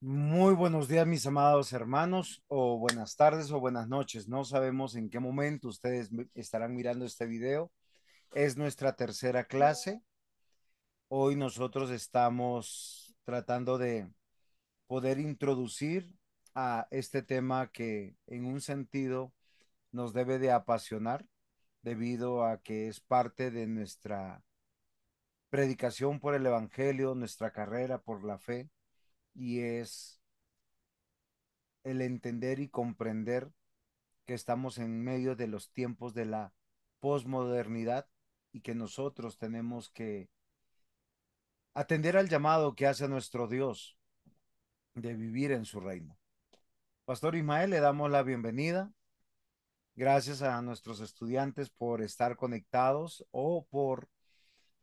Muy buenos días, mis amados hermanos, o buenas tardes o buenas noches. No sabemos en qué momento ustedes estarán mirando este video. Es nuestra tercera clase. Hoy nosotros estamos tratando de poder introducir a este tema que en un sentido nos debe de apasionar debido a que es parte de nuestra predicación por el Evangelio, nuestra carrera por la fe, y es el entender y comprender que estamos en medio de los tiempos de la posmodernidad y que nosotros tenemos que atender al llamado que hace nuestro Dios de vivir en su reino. Pastor Ismael, le damos la bienvenida. Gracias a nuestros estudiantes por estar conectados o por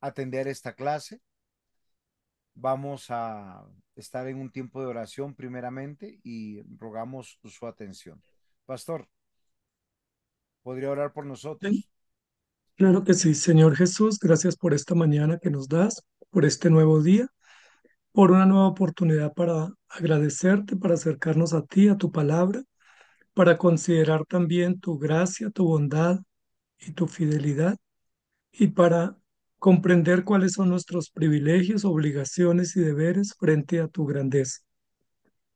atender esta clase. Vamos a estar en un tiempo de oración primeramente y rogamos su atención. Pastor, ¿podría orar por Sí, nosotros? claro que sí, Señor Jesús, gracias por esta mañana que nos das, por este nuevo día, por una nueva oportunidad para agradecerte, para acercarnos a ti, a tu palabra, para considerar también tu gracia, tu bondad y tu fidelidad, y para comprender cuáles son nuestros privilegios, obligaciones y deberes frente a tu grandeza.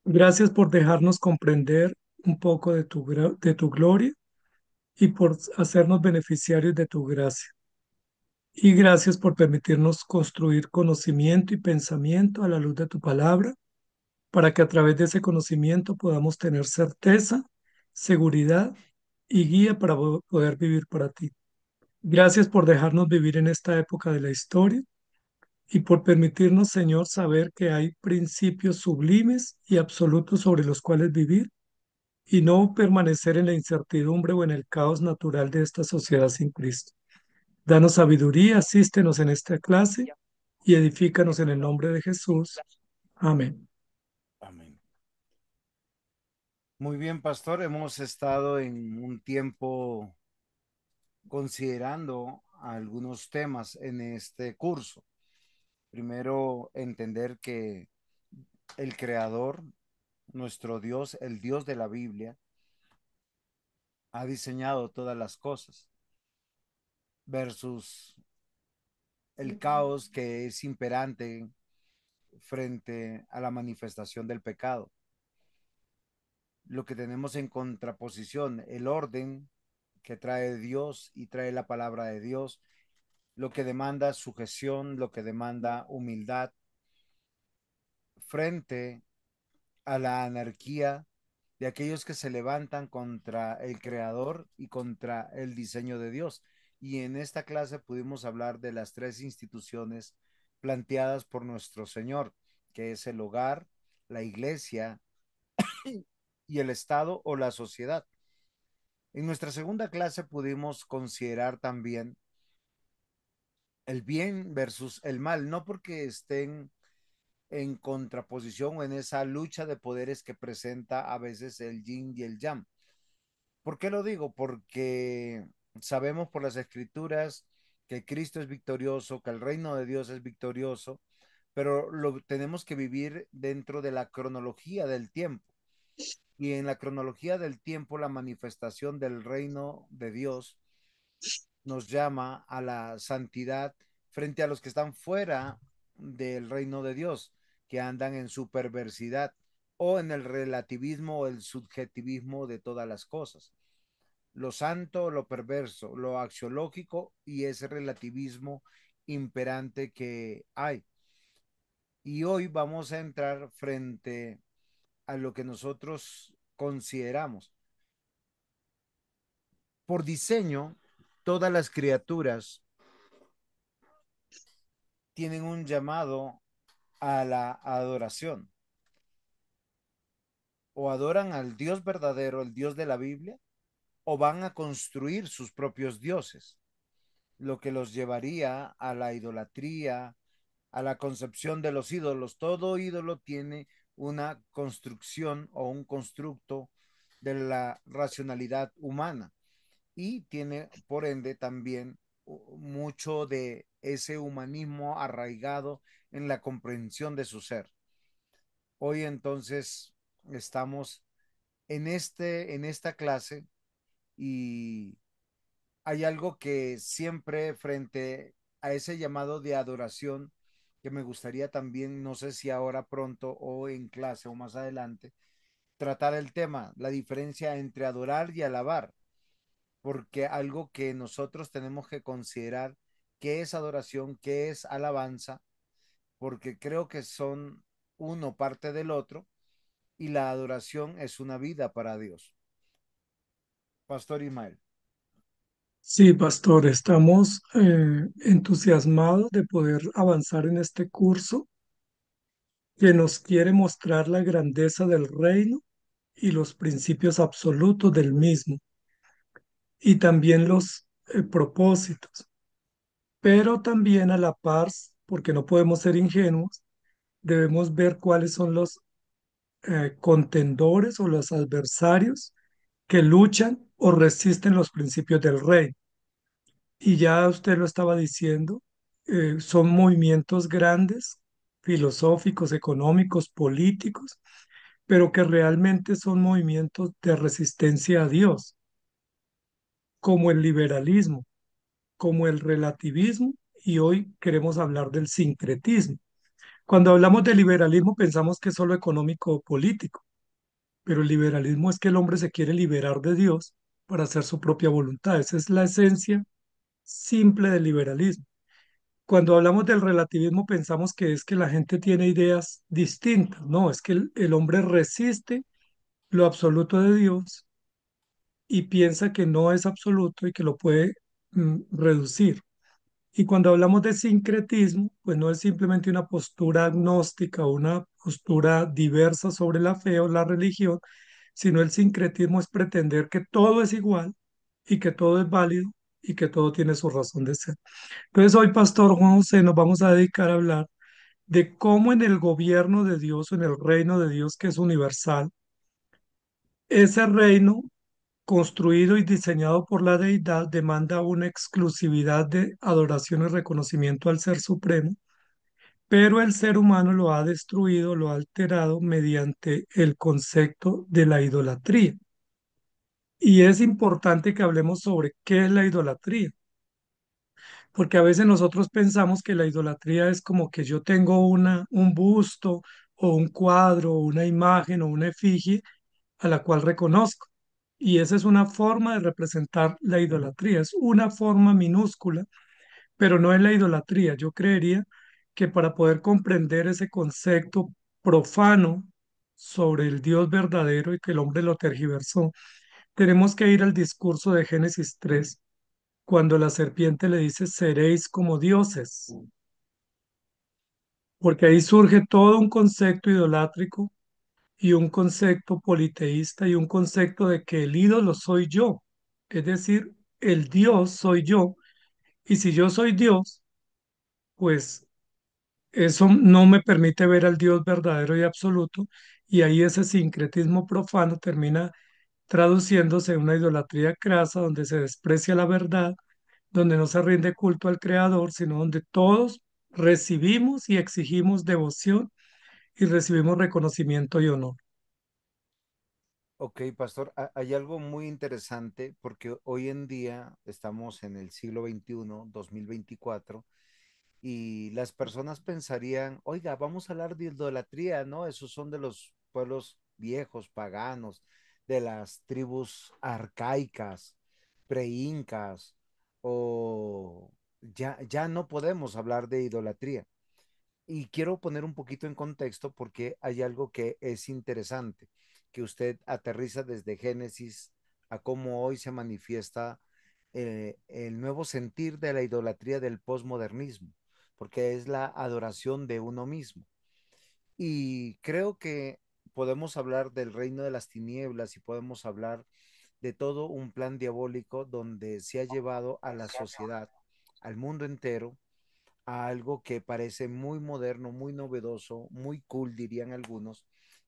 Gracias por dejarnos comprender un poco de de tu gloria y por hacernos beneficiarios de tu gracia. Y gracias por permitirnos construir conocimiento y pensamiento a la luz de tu palabra, para que a través de ese conocimiento podamos tener certeza, seguridad y guía para poder vivir para ti. Gracias por dejarnos vivir en esta época de la historia y por permitirnos, Señor, saber que hay principios sublimes y absolutos sobre los cuales vivir y no permanecer en la incertidumbre o en el caos natural de esta sociedad sin Cristo. Danos sabiduría, asístenos en esta clase y edifícanos en el nombre de Jesús. Amén. Amén. Muy bien, pastor. Hemos estado en un tiempo considerando algunos temas en este curso. Primero, entender que el Creador, nuestro Dios, el Dios de la Biblia, ha diseñado todas las cosas versus el caos que es imperante frente a la manifestación del pecado. Lo que tenemos en contraposición, el orden que trae Dios y trae la palabra de Dios, lo que demanda sujeción, lo que demanda humildad frente a la anarquía de aquellos que se levantan contra el creador y contra el diseño de Dios. Y en esta clase pudimos hablar de las tres instituciones planteadas por nuestro Señor, que es el hogar, la iglesia y el Estado o la sociedad. En nuestra segunda clase pudimos considerar también el bien versus el mal, no porque estén en contraposición o en esa lucha de poderes que presenta a veces el yin y el yang. ¿Por qué lo digo? Porque sabemos por las escrituras que Cristo es victorioso, que el reino de Dios es victorioso, pero lo tenemos que vivir dentro de la cronología del tiempo. Y en la cronología del tiempo, la manifestación del reino de Dios nos llama a la santidad frente a los que están fuera del reino de Dios, que andan en su perversidad o en el relativismo o el subjetivismo de todas las cosas. Lo santo, lo perverso, lo axiológico y ese relativismo imperante que hay. Y hoy vamos a entrar frente a lo que nosotros consideramos. Por diseño, todas las criaturas tienen un llamado a la adoración. O adoran al Dios verdadero, el Dios de la Biblia, o van a construir sus propios dioses, lo que los llevaría a la idolatría, a la concepción de los ídolos. Todo ídolo tiene una construcción o un constructo de la racionalidad humana y tiene por ende también mucho de ese humanismo arraigado en la comprensión de su ser. Hoy entonces estamos en esta clase y hay algo que siempre frente a ese llamado de adoración que me gustaría también, no sé si ahora pronto o en clase o más adelante, tratar el tema, la diferencia entre adorar y alabar, porque algo que nosotros tenemos que considerar qué es adoración, qué es alabanza, porque creo que son uno parte del otro y la adoración es una vida para Dios. Pastor Ismael. Sí, pastor, estamos entusiasmados de poder avanzar en este curso que nos quiere mostrar la grandeza del reino y los principios absolutos del mismo y también los propósitos, pero también a la par, porque no podemos ser ingenuos, debemos ver cuáles son los contendores o los adversarios que luchan o resisten los principios del reino. Y ya usted lo estaba diciendo, son movimientos grandes, filosóficos, económicos, políticos, pero que realmente son movimientos de resistencia a Dios, como el liberalismo, como el relativismo, y hoy queremos hablar del sincretismo. Cuando hablamos de liberalismo pensamos que es solo económico o político, pero el liberalismo es que el hombre se quiere liberar de Dios para hacer su propia voluntad. Esa es la esencia simple del liberalismo. Cuando hablamos del relativismo pensamos que es que la gente tiene ideas distintas. No, es que el hombre resiste lo absoluto de Dios y piensa que no es absoluto y que lo puede reducir. Y cuando hablamos de sincretismo, pues no es simplemente una postura agnóstica o una postura diversa sobre la fe o la religión, sino el sincretismo es pretender que todo es igual y que todo es válido y que todo tiene su razón de ser. Entonces hoy, Pastor Juan José, nos vamos a dedicar a hablar de cómo en el gobierno de Dios o en el reino de Dios que es universal, ese reino construido y diseñado por la deidad demanda una exclusividad de adoración y reconocimiento al Ser Supremo, pero el ser humano lo ha destruido, lo ha alterado mediante el concepto de la idolatría. Y es importante que hablemos sobre qué es la idolatría, porque a veces nosotros pensamos que la idolatría es como que yo tengo un busto o un cuadro o una imagen o una efigie a la cual reconozco. Y esa es una forma de representar la idolatría, es una forma minúscula, pero no es la idolatría. Yo creería que para poder comprender ese concepto profano sobre el Dios verdadero y que el hombre lo tergiversó, tenemos que ir al discurso de Génesis 3 cuando la serpiente le dice, seréis como dioses, porque ahí surge todo un concepto idolátrico y un concepto politeísta y un concepto de que el ídolo soy yo, es decir, el Dios soy yo, y si yo soy Dios, pues eso no me permite ver al Dios verdadero y absoluto, y ahí ese sincretismo profano termina traduciéndose en una idolatría crasa donde se desprecia la verdad, donde no se rinde culto al Creador, sino donde todos recibimos y exigimos devoción y recibimos reconocimiento y honor. Ok, pastor, hay algo muy interesante porque hoy en día estamos en el siglo XXI, 2024, y las personas pensarían, oiga, vamos a hablar de idolatría, ¿no? Esos son de los pueblos viejos, paganos, de las tribus arcaicas, preincas, o ya no podemos hablar de idolatría. Y quiero poner un poquito en contexto porque hay algo que es interesante, que usted aterriza desde Génesis a cómo hoy se manifiesta el nuevo sentir de la idolatría del posmodernismo, porque es la adoración de uno mismo. Y creo que podemos hablar del reino de las tinieblas y podemos hablar de todo un plan diabólico donde se ha llevado a la sociedad, al mundo entero, a algo que parece muy moderno, muy novedoso, muy cool, dirían algunos,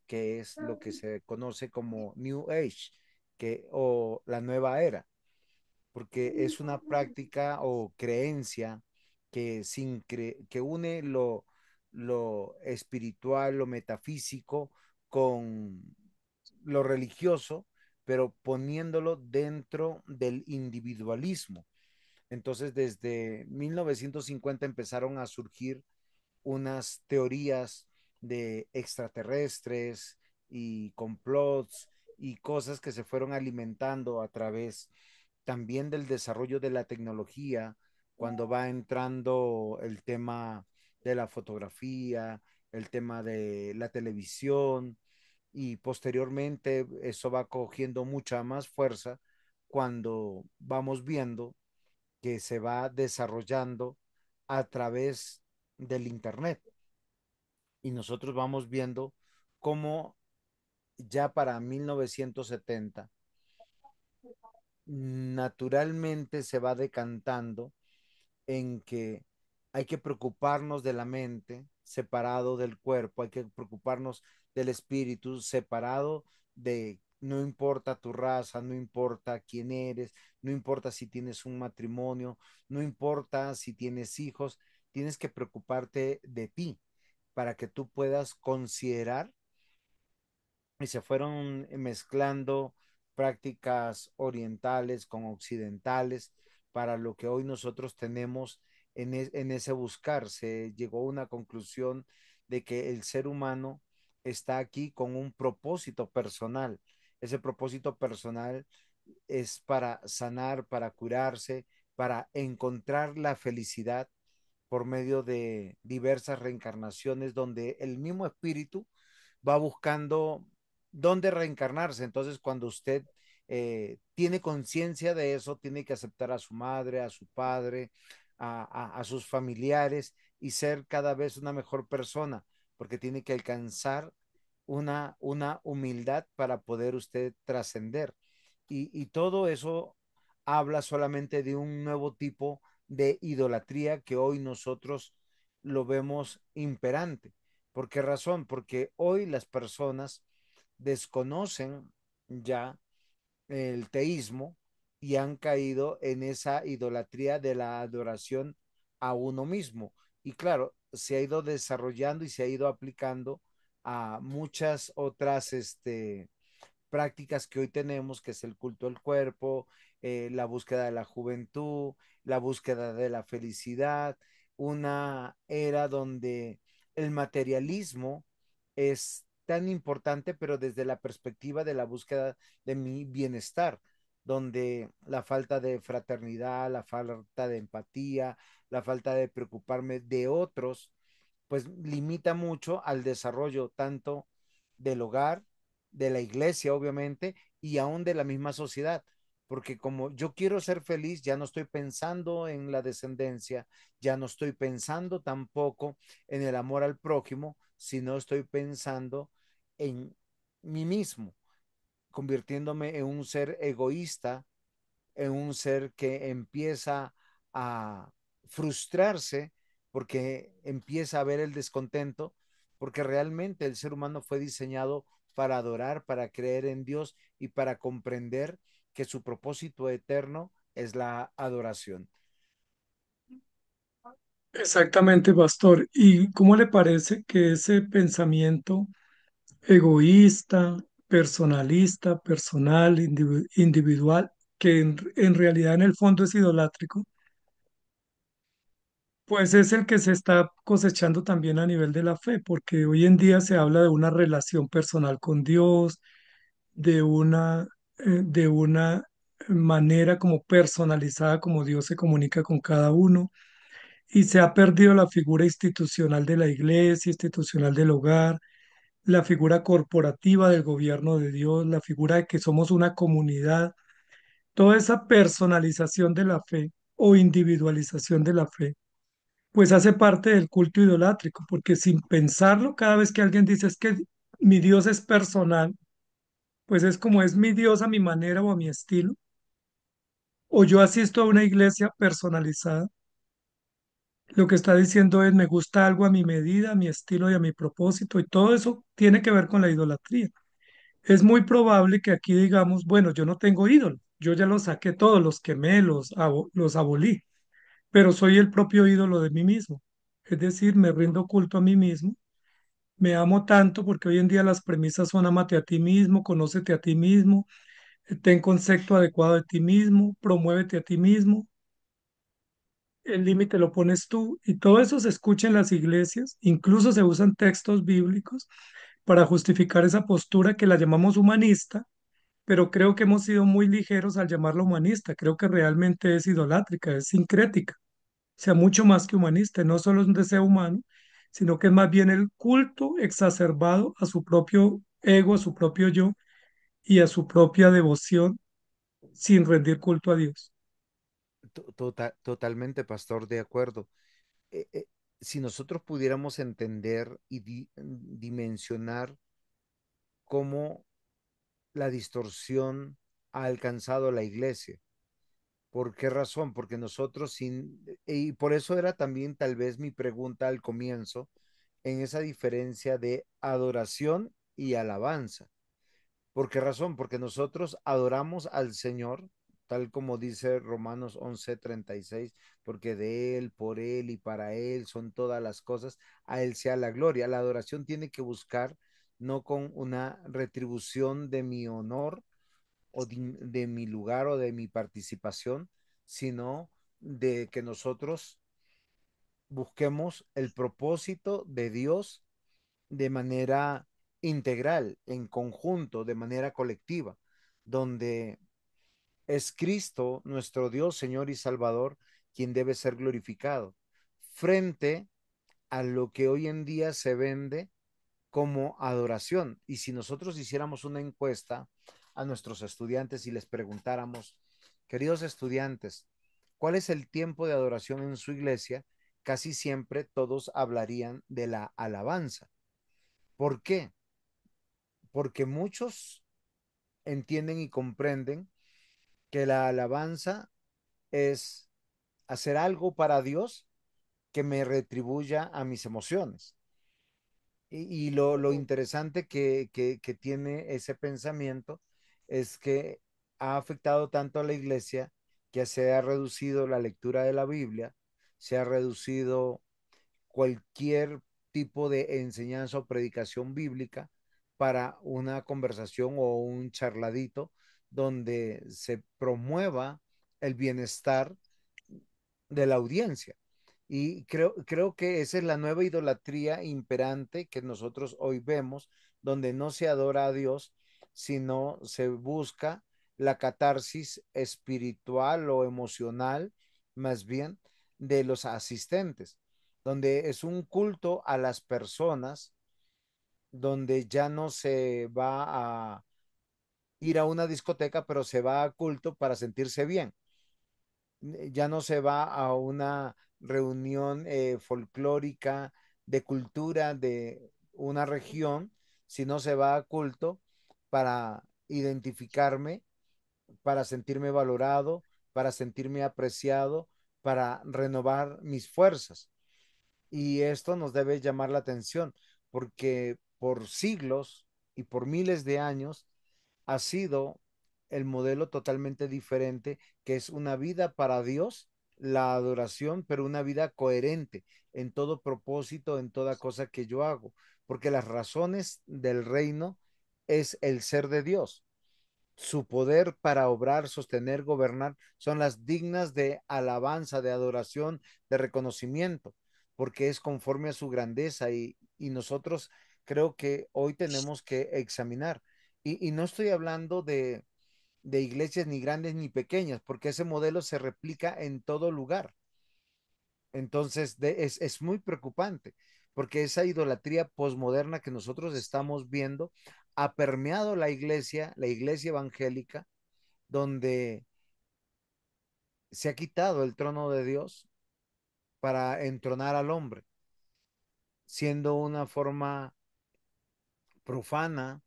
que es lo que se conoce como New Age, o la nueva era, porque es una práctica o creencia que une lo espiritual, lo metafísico con lo religioso, pero poniéndolo dentro del individualismo. Entonces, desde 1950 empezaron a surgir unas teorías de extraterrestres y complots y cosas que se fueron alimentando a través también del desarrollo de la tecnología, cuando va entrando el tema de la fotografía, el tema de la televisión y posteriormente eso va cogiendo mucha más fuerza cuando vamos viendo que se va desarrollando a través del Internet. Y nosotros vamos viendo cómo ya para 1970 naturalmente se va decantando en que hay que preocuparnos de la mente separado del cuerpo, hay que preocuparnos del espíritu separado de, no importa tu raza, no importa quién eres, no importa si tienes un matrimonio, no importa si tienes hijos, tienes que preocuparte de ti para que tú puedas considerar y se fueron mezclando prácticas orientales con occidentales para lo que hoy nosotros tenemos en ese buscar. Se llegó a una conclusión de que el ser humano está aquí con un propósito personal. Ese propósito personal es para sanar, para curarse, para encontrar la felicidad por medio de diversas reencarnaciones donde el mismo espíritu va buscando dónde reencarnarse. Entonces, cuando usted tiene conciencia de eso, tiene que aceptar a su madre, a su padre, a sus familiares y ser cada vez una mejor persona, porque tiene que alcanzar una humildad para poder usted trascender. Y todo eso habla solamente de un nuevo tipo de idolatría que hoy nosotros lo vemos imperante. ¿Por qué razón? Porque hoy las personas desconocen ya el teísmo y han caído en esa idolatría de la adoración a uno mismo. Y claro, se ha ido desarrollando y se ha ido aplicando a muchas otras prácticas que hoy tenemos, que es el culto al cuerpo, la búsqueda de la juventud, la búsqueda de la felicidad, una era donde el materialismo es tan importante, pero desde la perspectiva de la búsqueda de mi bienestar, donde la falta de fraternidad, la falta de empatía, la falta de preocuparme de otros, pues limita mucho al desarrollo tanto del hogar, de la iglesia, obviamente, y aún de la misma sociedad. Porque como yo quiero ser feliz, ya no estoy pensando en la descendencia, ya no estoy pensando tampoco en el amor al prójimo, sino estoy pensando en mí mismo, convirtiéndome en un ser egoísta, en un ser que empieza a frustrarse porque empieza a ver el descontento, porque realmente el ser humano fue diseñado para adorar, para creer en Dios y para comprender que su propósito eterno es la adoración. Exactamente, pastor. ¿Y cómo le parece que ese pensamiento egoísta, personalista, personal, individual, que en realidad en el fondo es idolátrico, pues es el que se está cosechando también a nivel de la fe, porque hoy en día se habla de una relación personal con Dios, de una manera como personalizada como Dios se comunica con cada uno, y se ha perdido la figura institucional de la iglesia, institucional del hogar, la figura corporativa del gobierno de Dios, la figura de que somos una comunidad. Toda esa personalización de la fe o individualización de la fe, pues hace parte del culto idolátrico, porque sin pensarlo, cada vez que alguien dice es que mi Dios es personal, pues es como es mi Dios a mi manera o a mi estilo, o yo asisto a una iglesia personalizada, lo que está diciendo es me gusta algo a mi medida, a mi estilo y a mi propósito, y todo eso tiene que ver con la idolatría. Es muy probable que aquí digamos, bueno, yo no tengo ídolo, yo ya los saqué todos, los quemé, los abolí, pero soy el propio ídolo de mí mismo. Es decir, me rindo culto a mí mismo, me amo tanto porque hoy en día las premisas son ámate a ti mismo, conócete a ti mismo, ten concepto adecuado de ti mismo, promuévete a ti mismo, el límite lo pones tú y todo eso se escucha en las iglesias, incluso se usan textos bíblicos para justificar esa postura que la llamamos humanista, pero creo que hemos sido muy ligeros al llamarla humanista, creo que realmente es idolátrica, es sincrética, o sea, mucho más que humanista, no solo es un deseo humano, sino que es más bien el culto exacerbado a su propio ego, a su propio yo y a su propia devoción sin rendir culto a Dios. Totalmente, pastor, de acuerdo. Si nosotros pudiéramos entender y dimensionar cómo la distorsión ha alcanzado la iglesia. ¿Por qué razón? Porque nosotros sin, y por eso era también tal vez mi pregunta al comienzo, en esa diferencia de adoración y alabanza. ¿Por qué razón? Porque nosotros adoramos al Señor, tal como dice Romanos 11:36, porque de Él, por Él y para Él son todas las cosas, a Él sea la gloria. La adoración tiene que buscar no con una retribución de mi honor o de mi lugar o de mi participación, sino de que nosotros busquemos el propósito de Dios de manera integral, en conjunto, de manera colectiva, donde es Cristo, nuestro Dios, Señor y Salvador, quien debe ser glorificado, frente a lo que hoy en día se vende como adoración. Y si nosotros hiciéramos una encuesta a nuestros estudiantes y les preguntáramos, queridos estudiantes, ¿cuál es el tiempo de adoración en su iglesia? Casi siempre todos hablarían de la alabanza. ¿Por qué? Porque muchos entienden y comprenden que la alabanza es hacer algo para Dios que me retribuya a mis emociones. Y lo interesante que tiene ese pensamiento es que ha afectado tanto a la iglesia que se ha reducido la lectura de la Biblia, se ha reducido cualquier tipo de enseñanza o predicación bíblica para una conversación o un charladito donde se promueva el bienestar de la audiencia. Y creo que esa es la nueva idolatría imperante que nosotros hoy vemos, donde no se adora a Dios, sino se busca la catarsis espiritual o emocional, más bien, de los asistentes, donde es un culto a las personas, donde ya no se va a ir a una discoteca, pero se va a culto para sentirse bien. Ya no se va a una reunión folclórica de cultura de una región, sino se va a culto para identificarme, para sentirme valorado, para sentirme apreciado, para renovar mis fuerzas. Y esto nos debe llamar la atención, porque por siglos y por miles de años ha sido el modelo totalmente diferente, que es una vida para Dios, la adoración, pero una vida coherente en todo propósito, en toda cosa que yo hago, porque las razones del reino es el ser de Dios. Su poder para obrar, sostener, gobernar, son las dignas de alabanza, de adoración, de reconocimiento, porque es conforme a su grandeza y nosotros creo que hoy tenemos que examinar. Y no estoy hablando de iglesias ni grandes ni pequeñas, porque ese modelo se replica en todo lugar. Entonces, es muy preocupante, porque esa idolatría posmoderna que nosotros estamos viendo ha permeado la iglesia evangélica, donde se ha quitado el trono de Dios para entronar al hombre, siendo una forma profana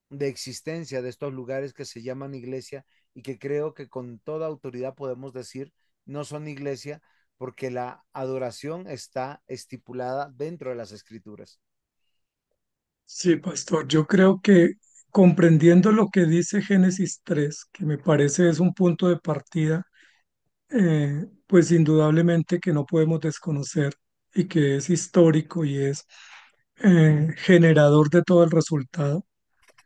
de existencia de estos lugares que se llaman iglesia y que creo que con toda autoridad podemos decir no son iglesia porque la adoración está estipulada dentro de las escrituras. Sí, pastor, yo creo que comprendiendo lo que dice Génesis 3, que me parece es un punto de partida, pues indudablemente que no podemos desconocer. y que es histórico y es generador de todo el resultado,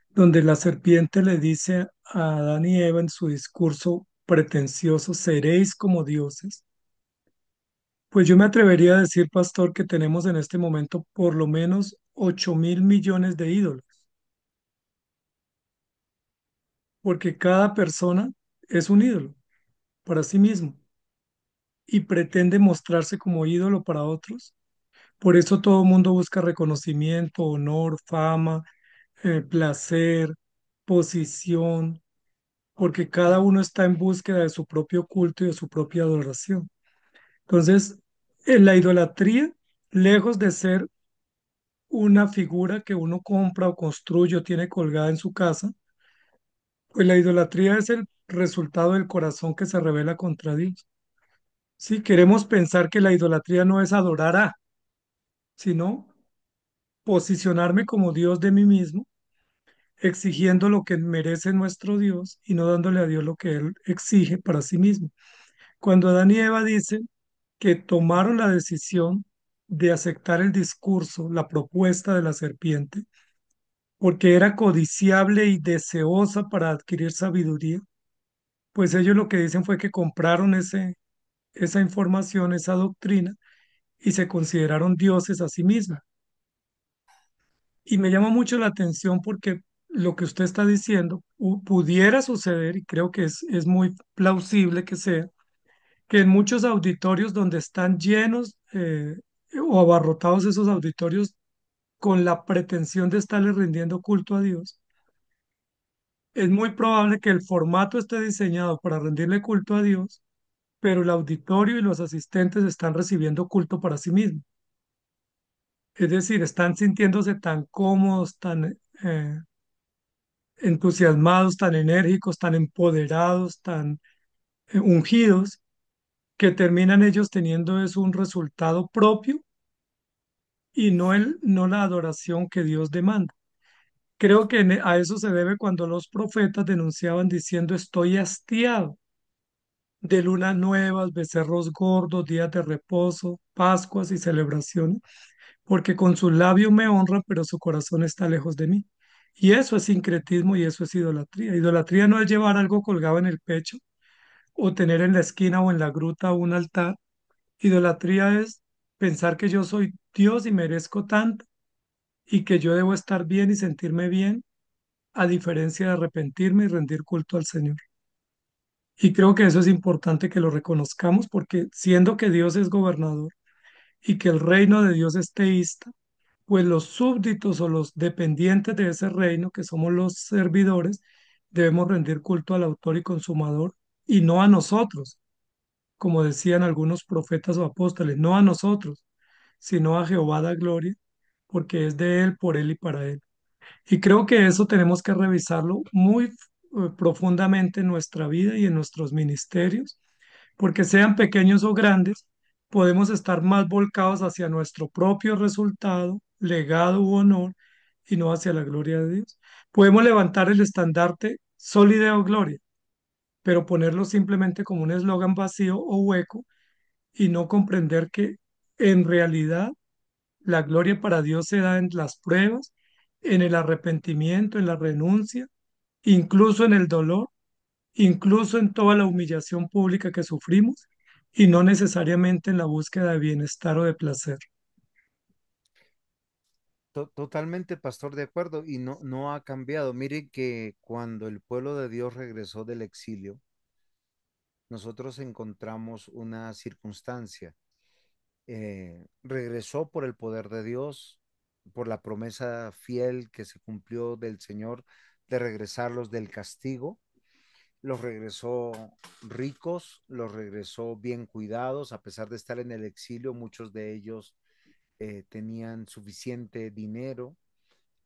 donde la serpiente le dice a Adán y Eva en su discurso pretencioso, seréis como dioses. Pues yo me atrevería a decir, pastor, que tenemos en este momento por lo menos 8.000 millones de ídolos, porque cada persona es un ídolo para sí mismo y pretende mostrarse como ídolo para otros. Por eso todo el mundo busca reconocimiento, honor, fama, placer, posición, porque cada uno está en búsqueda de su propio culto y de su propia adoración. Entonces, la idolatría, lejos de ser una figura que uno compra o construye o tiene colgada en su casa, pues la idolatría es el resultado del corazón que se revela contra Dios. Si queremos pensar que la idolatría no es adorar a, sino posicionarme como Dios de mí mismo, exigiendo lo que merece nuestro Dios y no dándole a Dios lo que Él exige para sí mismo. Cuando Adán y Eva dicen que tomaron la decisión de aceptar el discurso, la propuesta de la serpiente, porque era codiciable y deseosa para adquirir sabiduría, pues ellos lo que dicen fue que compraron esa información, esa doctrina, y se consideraron dioses a sí mismos. Y me llama mucho la atención porque lo que usted está diciendo pudiera suceder, y creo que es muy plausible que sea, que en muchos auditorios donde están llenos o abarrotados esos auditorios con la pretensión de estarle rindiendo culto a Dios, es muy probable que el formato esté diseñado para rendirle culto a Dios, pero el auditorio y los asistentes están recibiendo culto para sí mismos. Es decir, están sintiéndose tan cómodos, tan entusiasmados, tan enérgicos, tan empoderados, tan ungidos, que terminan ellos teniendo es un resultado propio y no la adoración que Dios demanda. Creo que a eso se debe cuando los profetas denunciaban diciendo estoy hastiado de lunas nuevas, becerros gordos, días de reposo, Pascuas y celebraciones, porque con sus labios me honran, pero su corazón está lejos de mí. Y eso es sincretismo y eso es idolatría. Idolatría no es llevar algo colgado en el pecho o tener en la esquina o en la gruta un altar. Idolatría es pensar que yo soy Dios y merezco tanto y que yo debo estar bien y sentirme bien, a diferencia de arrepentirme y rendir culto al Señor. Y creo que eso es importante que lo reconozcamos porque siendo que Dios es gobernador y que el reino de Dios es teísta, pues los súbditos o los dependientes de ese reino, que somos los servidores, debemos rendir culto al autor y consumador y no a nosotros, como decían algunos profetas o apóstoles, no a nosotros, sino a Jehová da gloria, porque es de Él, por Él y para Él. Y creo que eso tenemos que revisarlo muy profundamente en nuestra vida y en nuestros ministerios, porque sean pequeños o grandes, podemos estar más volcados hacia nuestro propio resultado, legado u honor, y no hacia la gloria de Dios. Podemos levantar el estandarte Solideo Gloria, pero ponerlo simplemente como un eslogan vacío o hueco y no comprender que en realidad la gloria para Dios se da en las pruebas, en el arrepentimiento, en la renuncia, incluso en el dolor, incluso en toda la humillación pública que sufrimos y no necesariamente en la búsqueda de bienestar o de placer. Totalmente, pastor, de acuerdo, y no, no ha cambiado. Miren que cuando el pueblo de Dios regresó del exilio, nosotros encontramos una circunstancia. Regresó por el poder de Dios, por la promesa fiel que se cumplió del Señor de regresarlos del castigo. Los regresó ricos, los regresó bien cuidados, a pesar de estar en el exilio, muchos de ellos tenían suficiente dinero.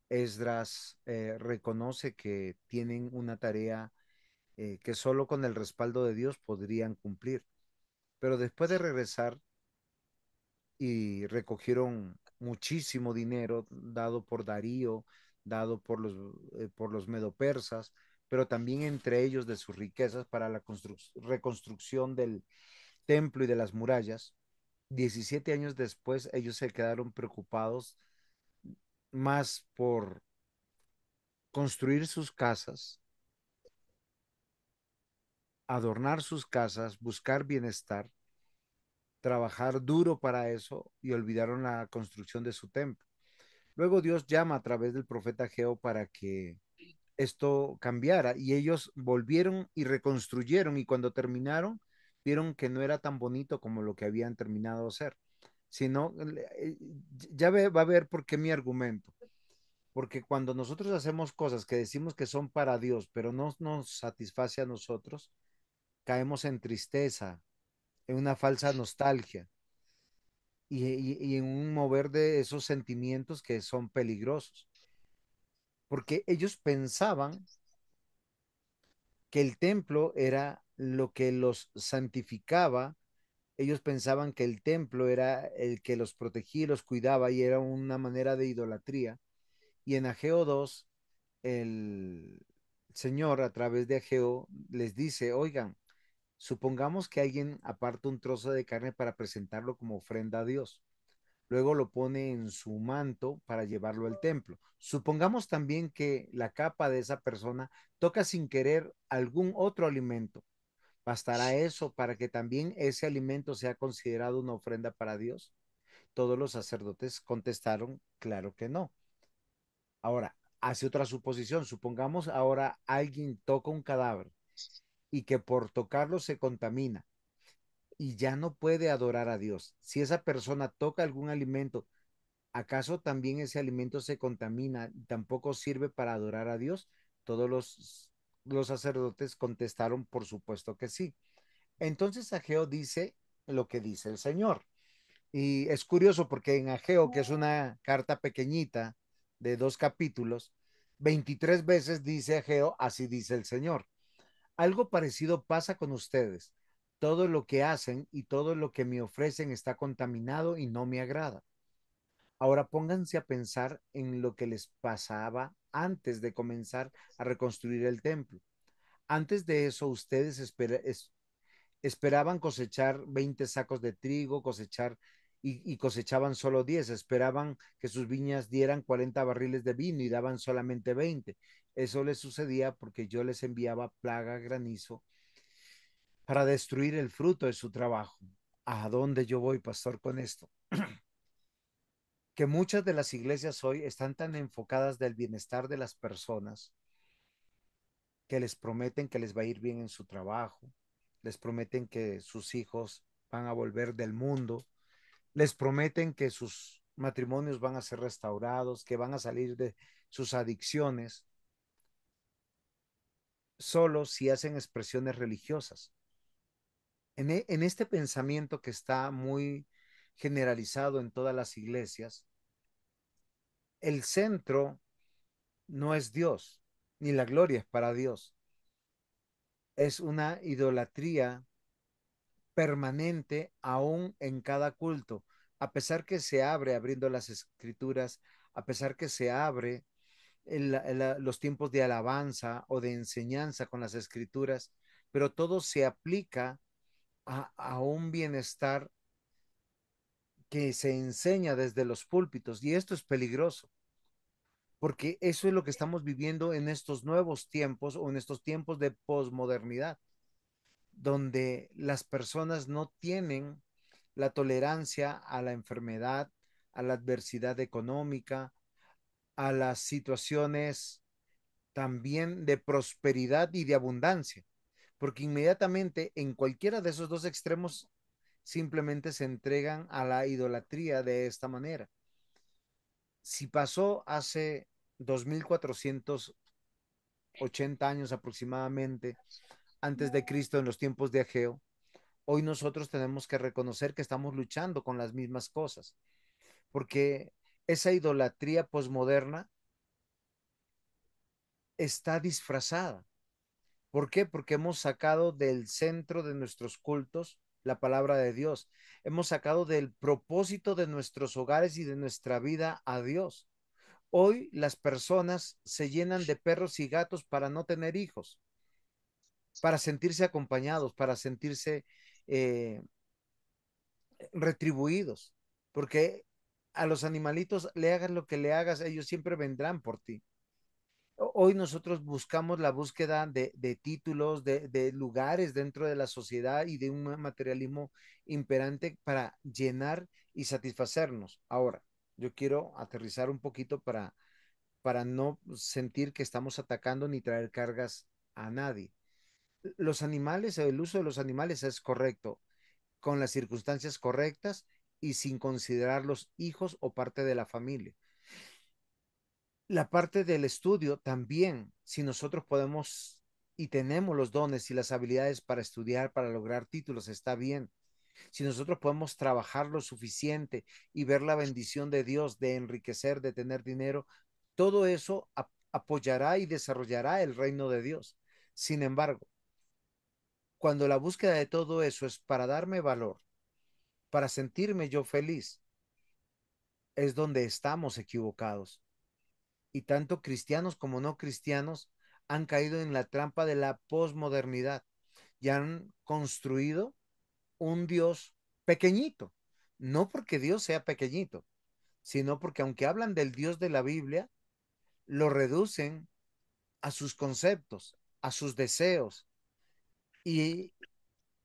Esdras reconoce que tienen una tarea que solo con el respaldo de Dios podrían cumplir. Pero después de regresar y recogieron muchísimo dinero dado por Darío, dado por los medopersas, pero también entre ellos de sus riquezas para la reconstrucción del templo y de las murallas. 17 años después, ellos se quedaron preocupados más por construir sus casas, adornar sus casas, buscar bienestar, trabajar duro para eso y olvidaron la construcción de su templo. Luego Dios llama a través del profeta Geo para que esto cambiara y ellos volvieron y reconstruyeron y cuando terminaron vieron que no era tan bonito como lo que habían terminado de hacer, sino va a ver por qué mi argumento, porque cuando nosotros hacemos cosas que decimos que son para Dios, pero no nos satisface a nosotros, caemos en tristeza, en una falsa nostalgia y en un mover de esos sentimientos que son peligrosos, porque ellos pensaban que el templo era lo que los santificaba. Ellos pensaban que el templo era el que los protegía y los cuidaba y era una manera de idolatría. Y en Ageo 2, el Señor a través de Ageo les dice, oigan, supongamos que alguien aparta un trozo de carne para presentarlo como ofrenda a Dios. Luego lo pone en su manto para llevarlo al templo. Supongamos también que la capa de esa persona toca sin querer algún otro alimento. ¿Bastará eso para que también ese alimento sea considerado una ofrenda para Dios? Todos los sacerdotes contestaron, claro que no. Ahora, hace otra suposición. Supongamos ahora alguien toca un cadáver y que por tocarlo se contamina y ya no puede adorar a Dios. Si esa persona toca algún alimento, ¿acaso también ese alimento se contamina y tampoco sirve para adorar a Dios? Todos los sacerdotes contestaron, por supuesto que sí. Entonces Ageo dice lo que dice el Señor. Y es curioso porque en Ageo, que es una carta pequeñita de 2 capítulos, 23 veces dice Ageo, así dice el Señor. Algo parecido pasa con ustedes. Todo lo que hacen y todo lo que me ofrecen está contaminado y no me agrada. Ahora pónganse a pensar en lo que les pasaba antes de comenzar a reconstruir el templo. Antes de eso, ustedes esperaban cosechar 20 sacos de trigo, cosechar y cosechaban solo 10. Esperaban que sus viñas dieran 40 barriles de vino y daban solamente 20. Eso les sucedía porque yo les enviaba plaga, granizo, para destruir el fruto de su trabajo. ¿A dónde yo voy, pastor, con esto? Que muchas de las iglesias hoy están tan enfocadas del bienestar de las personas que les prometen que les va a ir bien en su trabajo, les prometen que sus hijos van a volver del mundo, les prometen que sus matrimonios van a ser restaurados, que van a salir de sus adicciones, solo si hacen expresiones religiosas. En este pensamiento que está muy generalizado en todas las iglesias, el centro no es Dios, ni la gloria es para Dios. Es una idolatría permanente aún en cada culto, a pesar que se abre abriendo las escrituras, a pesar que se abre los tiempos de alabanza o de enseñanza con las escrituras, pero todo se aplica a un bienestar que se enseña desde los púlpitos y esto es peligroso porque eso es lo que estamos viviendo en estos nuevos tiempos o en estos tiempos de posmodernidad, donde las personas no tienen la tolerancia a la enfermedad, a la adversidad económica, a las situaciones también de prosperidad y de abundancia, porque inmediatamente en cualquiera de esos dos extremos simplemente se entregan a la idolatría de esta manera. Si pasó hace 2480 años aproximadamente antes de Cristo en los tiempos de Ageo, hoy nosotros tenemos que reconocer que estamos luchando con las mismas cosas, porque esa idolatría posmoderna está disfrazada. ¿Por qué? Porque hemos sacado del centro de nuestros cultos la palabra de Dios. Hemos sacado del propósito de nuestros hogares y de nuestra vida a Dios. Hoy las personas se llenan de perros y gatos para no tener hijos, para sentirse acompañados, para sentirse eh, retribuidos, porque a los animalitos le hagas lo que le hagas, ellos siempre vendrán por ti. Hoy nosotros buscamos la búsqueda de títulos, de lugares dentro de la sociedad y de un materialismo imperante para llenar y satisfacernos. Ahora, yo quiero aterrizar un poquito para no sentir que estamos atacando ni traer cargas a nadie. Los animales, el uso de los animales es correcto, con las circunstancias correctas y sin considerarlos hijos o parte de la familia. La parte del estudio también, si nosotros podemos y tenemos los dones y las habilidades para estudiar, para lograr títulos, está bien. Si nosotros podemos trabajar lo suficiente y ver la bendición de Dios, de enriquecer, de tener dinero, todo eso apoyará y desarrollará el reino de Dios. Sin embargo, cuando la búsqueda de todo eso es para darme valor, para sentirme yo feliz, es donde estamos equivocados. Y tanto cristianos como no cristianos han caído en la trampa de la posmodernidad y han construido un Dios pequeñito. No porque Dios sea pequeñito, sino porque aunque hablan del Dios de la Biblia, lo reducen a sus conceptos, a sus deseos y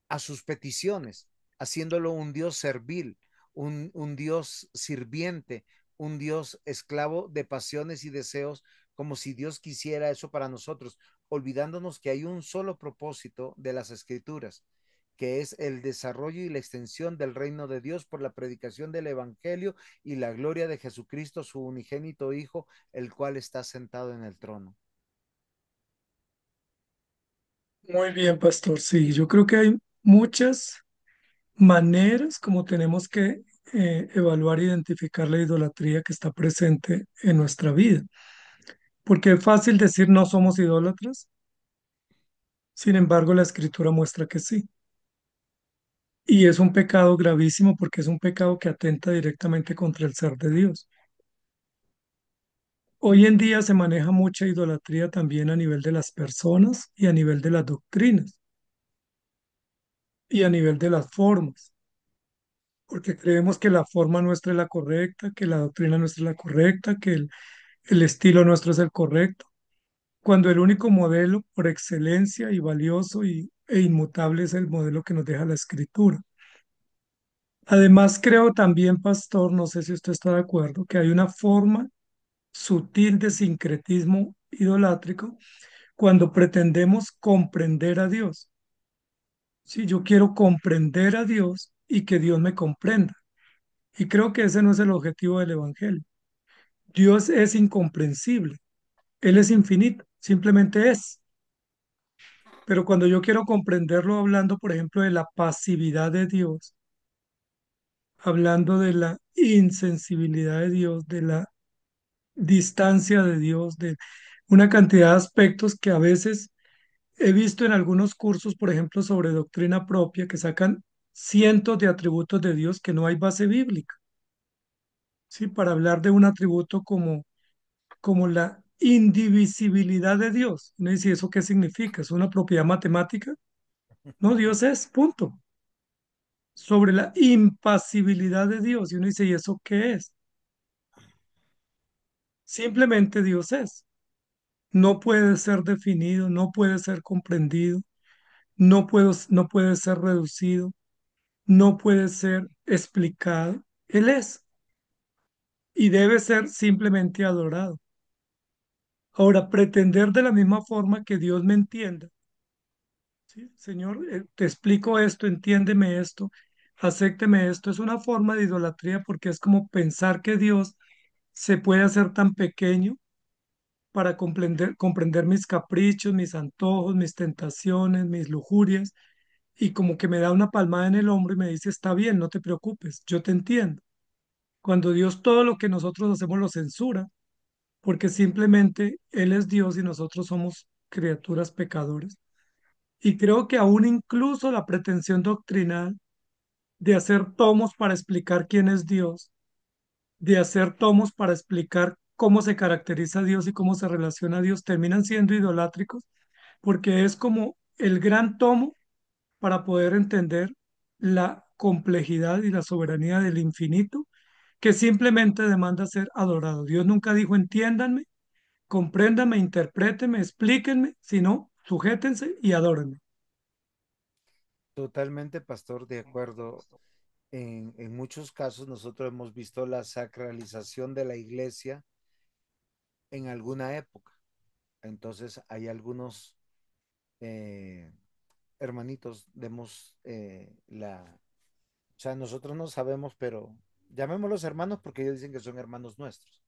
a sus peticiones, haciéndolo un Dios servil, un Dios sirviente, un Dios esclavo de pasiones y deseos, como si Dios quisiera eso para nosotros, olvidándonos que hay un solo propósito de las escrituras, que es el desarrollo y la extensión del reino de Dios por la predicación del Evangelio y la gloria de Jesucristo, su unigénito Hijo, el cual está sentado en el trono. Muy bien, pastor. Sí, yo creo que hay muchas maneras como tenemos que evaluar e identificar la idolatría que está presente en nuestra vida. Porque es fácil decir no somos idólatras, sin embargo la escritura muestra que sí. Y es un pecado gravísimo porque es un pecado que atenta directamente contra el ser de Dios. Hoy en día se maneja mucha idolatría también a nivel de las personas y a nivel de las doctrinas y a nivel de las formas, porque creemos que la forma nuestra es la correcta, que la doctrina nuestra es la correcta, que el estilo nuestro es el correcto, cuando el único modelo por excelencia y valioso e inmutable es el modelo que nos deja la escritura. Además, creo también, pastor, no sé si usted está de acuerdo, que hay una forma sutil de sincretismo idolátrico cuando pretendemos comprender a Dios. Si yo quiero comprender a Dios y que Dios me comprenda. Y creo que ese no es el objetivo del Evangelio. Dios es incomprensible. Él es infinito, simplemente es. Pero cuando yo quiero comprenderlo hablando, por ejemplo, de la pasividad de Dios, hablando de la insensibilidad de Dios, de la distancia de Dios, de una cantidad de aspectos que a veces he visto en algunos cursos, por ejemplo, sobre doctrina propia, que sacan cientos de atributos de Dios que no hay base bíblica, ¿sí? Para hablar de un atributo como la indivisibilidad de Dios. ¿No? ¿Y si eso qué significa? ¿Es una propiedad matemática? No, Dios es, punto. Sobre la impasibilidad de Dios. Y uno dice, ¿y eso qué es? Simplemente Dios es. No puede ser definido, no puede ser comprendido, no puede ser reducido, no puede ser explicado. Él es y debe ser simplemente adorado. Ahora, pretender de la misma forma que Dios me entienda, ¿sí? Señor, te explico esto, entiéndeme esto, acépteme esto, es una forma de idolatría porque es como pensar que Dios se puede hacer tan pequeño para comprender mis caprichos, mis antojos, mis tentaciones, mis lujurias, y como que me da una palmada en el hombro y me dice, está bien, no te preocupes, yo te entiendo. Cuando Dios todo lo que nosotros hacemos lo censura, porque simplemente Él es Dios y nosotros somos criaturas pecadoras. Y creo que aún incluso la pretensión doctrinal de hacer tomos para explicar quién es Dios, de hacer tomos para explicar cómo se caracteriza Dios y cómo se relaciona a Dios, terminan siendo idolátricos porque es como el gran tomo para poder entender la complejidad y la soberanía del infinito que simplemente demanda ser adorado. Dios nunca dijo entiéndanme, compréndanme, interprétenme, explíquenme, sino sujétense y adórenme. Totalmente, pastor, de acuerdo. En muchos casos nosotros hemos visto la sacralización de la iglesia en alguna época. Entonces hay algunos eh, hermanitos, demos o sea, nosotros no sabemos, pero llamémoslos hermanos porque ellos dicen que son hermanos nuestros.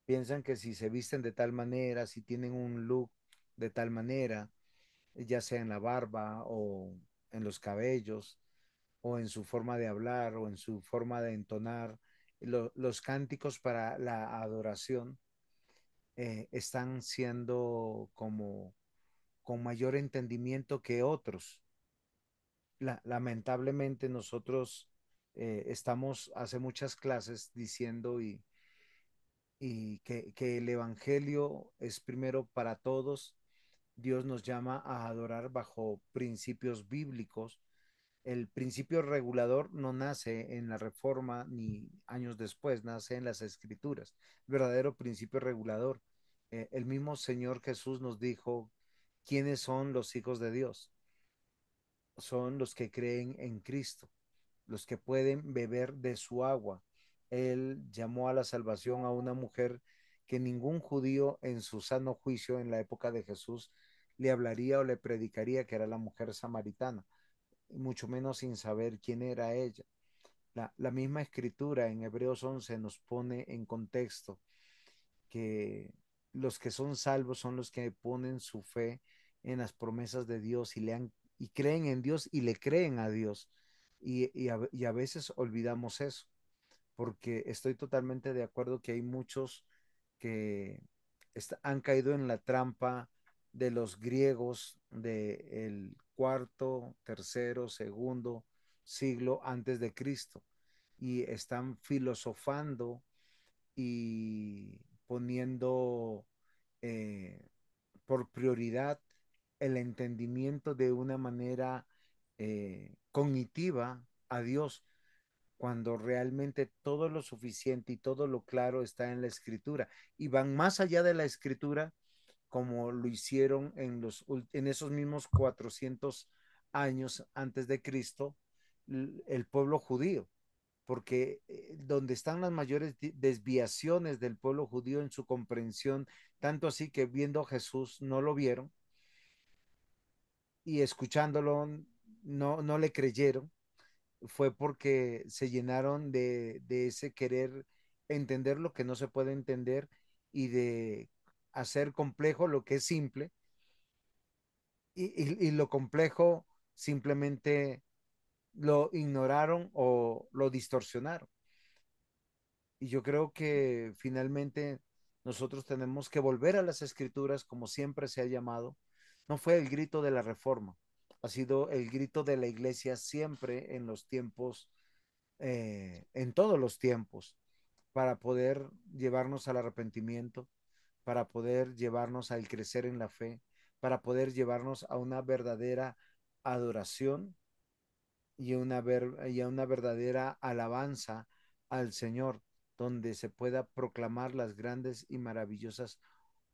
Piensan que si se visten de tal manera, si tienen un look de tal manera, ya sea en la barba o en los cabellos, o en su forma de hablar, o en su forma de entonar, los cánticos para la adoración están siendo como con mayor entendimiento que otros. Lamentablemente nosotros estamos hace muchas clases diciendo y que el Evangelio es primero para todos. Dios nos llama a adorar bajo principios bíblicos. El principio regulador no nace en la Reforma ni años después, nace en las Escrituras. El verdadero principio regulador. El mismo Señor Jesús nos dijo quiénes son los hijos de Dios. Son los que creen en Cristo, los que pueden beber de su agua. Él llamó a la salvación a una mujer que ningún judío en su sano juicio en la época de Jesús le hablaría o le predicaría, que era la mujer samaritana, mucho menos sin saber quién era ella. La misma escritura en Hebreos 11 nos pone en contexto que los que son salvos son los que ponen su fe en las promesas de Dios y creen en Dios y le creen a Dios. Y a veces olvidamos eso, porque estoy totalmente de acuerdo que hay muchos que han caído en la trampa de los griegos del cuarto, tercero, segundo siglo antes de Cristo y están filosofando y poniendo eh, por prioridad el entendimiento de una manera cognitiva a Dios, cuando realmente todo lo suficiente y todo lo claro está en la escritura y van más allá de la escritura como lo hicieron en esos mismos 400 años antes de Cristo el pueblo judío, porque donde están las mayores desviaciones del pueblo judío en su comprensión, tanto así que viendo a Jesús no lo vieron y escuchándolo no le creyeron, fue porque se llenaron de ese querer entender lo que no se puede entender y de hacer complejo lo que es simple y lo complejo simplemente lo ignoraron o lo distorsionaron. Y yo creo que finalmente nosotros tenemos que volver a las escrituras como siempre se ha llamado. No fue el grito de la reforma, ha sido el grito de la iglesia siempre en los tiempos, en todos los tiempos, para poder llevarnos al arrepentimiento, para poder llevarnos al crecer en la fe, para poder llevarnos a una verdadera adoración y a una verdadera alabanza al Señor, donde se pueda proclamar las grandes y maravillosas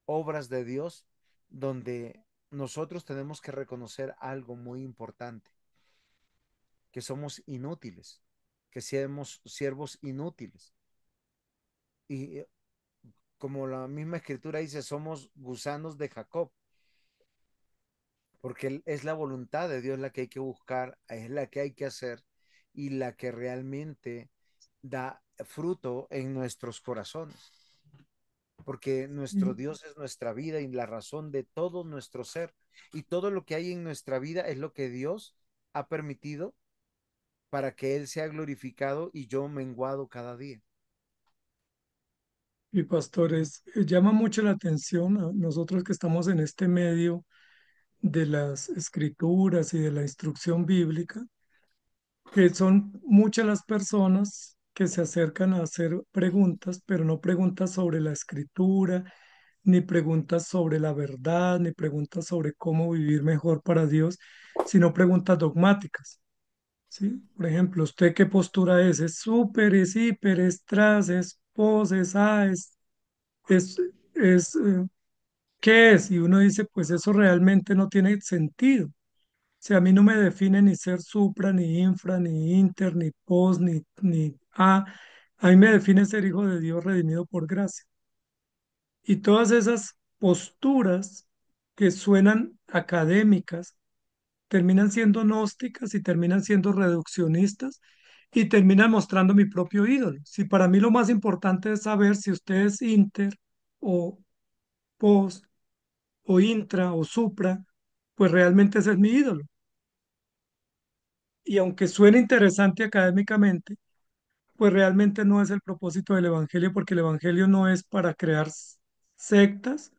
obras de Dios, donde nosotros tenemos que reconocer algo muy importante, que somos inútiles, que somos siervos inútiles. Y como la misma escritura dice, somos gusanos de Jacob, porque es la voluntad de Dios la que hay que buscar, es la que hay que hacer y la que realmente da fruto en nuestros corazones, porque nuestro Dios es nuestra vida y la razón de todo nuestro ser, y todo lo que hay en nuestra vida es lo que Dios ha permitido para que Él sea glorificado y yo menguado cada día. Y pastores, llama mucho la atención a nosotros que estamos en este medio de las escrituras y de la instrucción bíblica, que son muchas las personas que se acercan a hacer preguntas, pero no preguntas sobre la escritura, ni preguntas sobre la verdad, ni preguntas sobre cómo vivir mejor para Dios, sino preguntas dogmáticas. ¿sí? Por ejemplo, ¿usted qué postura es? ¿Es súper, es hiper, es tras, es pos, es a, es, es, qué es? Y uno dice, pues eso realmente no tiene sentido. O sea, a mí no me define ni ser supra, ni infra, ni inter, ni pos, ni a. A mí me define ser hijo de Dios redimido por gracia. Y todas esas posturas que suenan académicas terminan siendo gnósticas y terminan siendo reduccionistas y terminan mostrando mi propio ídolo. Si para mí lo más importante es saber si usted es inter o post o intra o supra, pues realmente ese es mi ídolo. Y aunque suene interesante académicamente, pues realmente no es el propósito del Evangelio, porque el Evangelio no es para crear sectas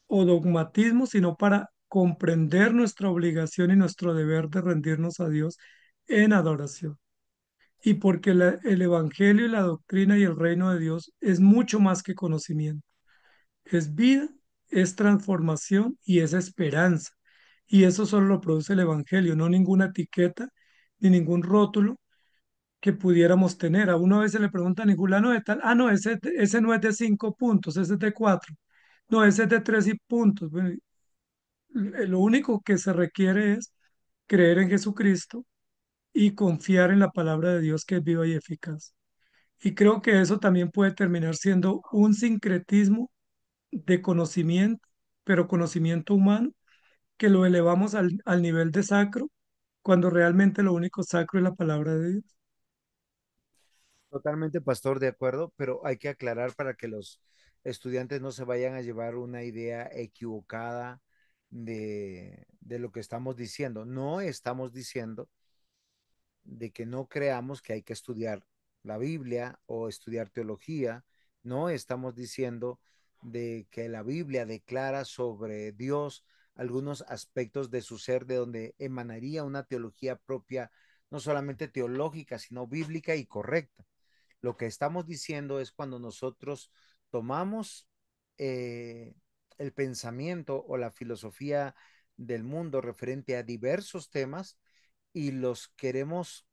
o dogmatismo, sino para comprender nuestra obligación y nuestro deber de rendirnos a Dios en adoración. Y porque el Evangelio y la doctrina y el reino de Dios es mucho más que conocimiento. Es vida, es transformación y es esperanza. Y eso solo lo produce el Evangelio, no ninguna etiqueta ni ningún rótulo que pudiéramos tener. A uno a veces le preguntan, ¿y fulano de tal? Ah, no, ese no es de 5 puntos, ese es de 4. No, ese es de 3 puntos. Bueno, lo único que se requiere es creer en Jesucristo y confiar en la palabra de Dios que es viva y eficaz. Y creo que eso también puede terminar siendo un sincretismo de conocimiento, pero conocimiento humano, que lo elevamos al nivel de sacro, cuando realmente lo único sacro es la palabra de Dios. Totalmente, pastor, de acuerdo, pero hay que aclarar para que los estudiantes no se vayan a llevar una idea equivocada de lo que estamos diciendo. No estamos diciendo de que no creamos que hay que estudiar la Biblia o estudiar teología. No estamos diciendo de que la Biblia declara sobre Dios algunos aspectos de su ser de donde emanaría una teología propia, no solamente teológica, sino bíblica y correcta. Lo que estamos diciendo es cuando nosotros tomamos eh, el pensamiento o la filosofía del mundo referente a diversos temas y los queremos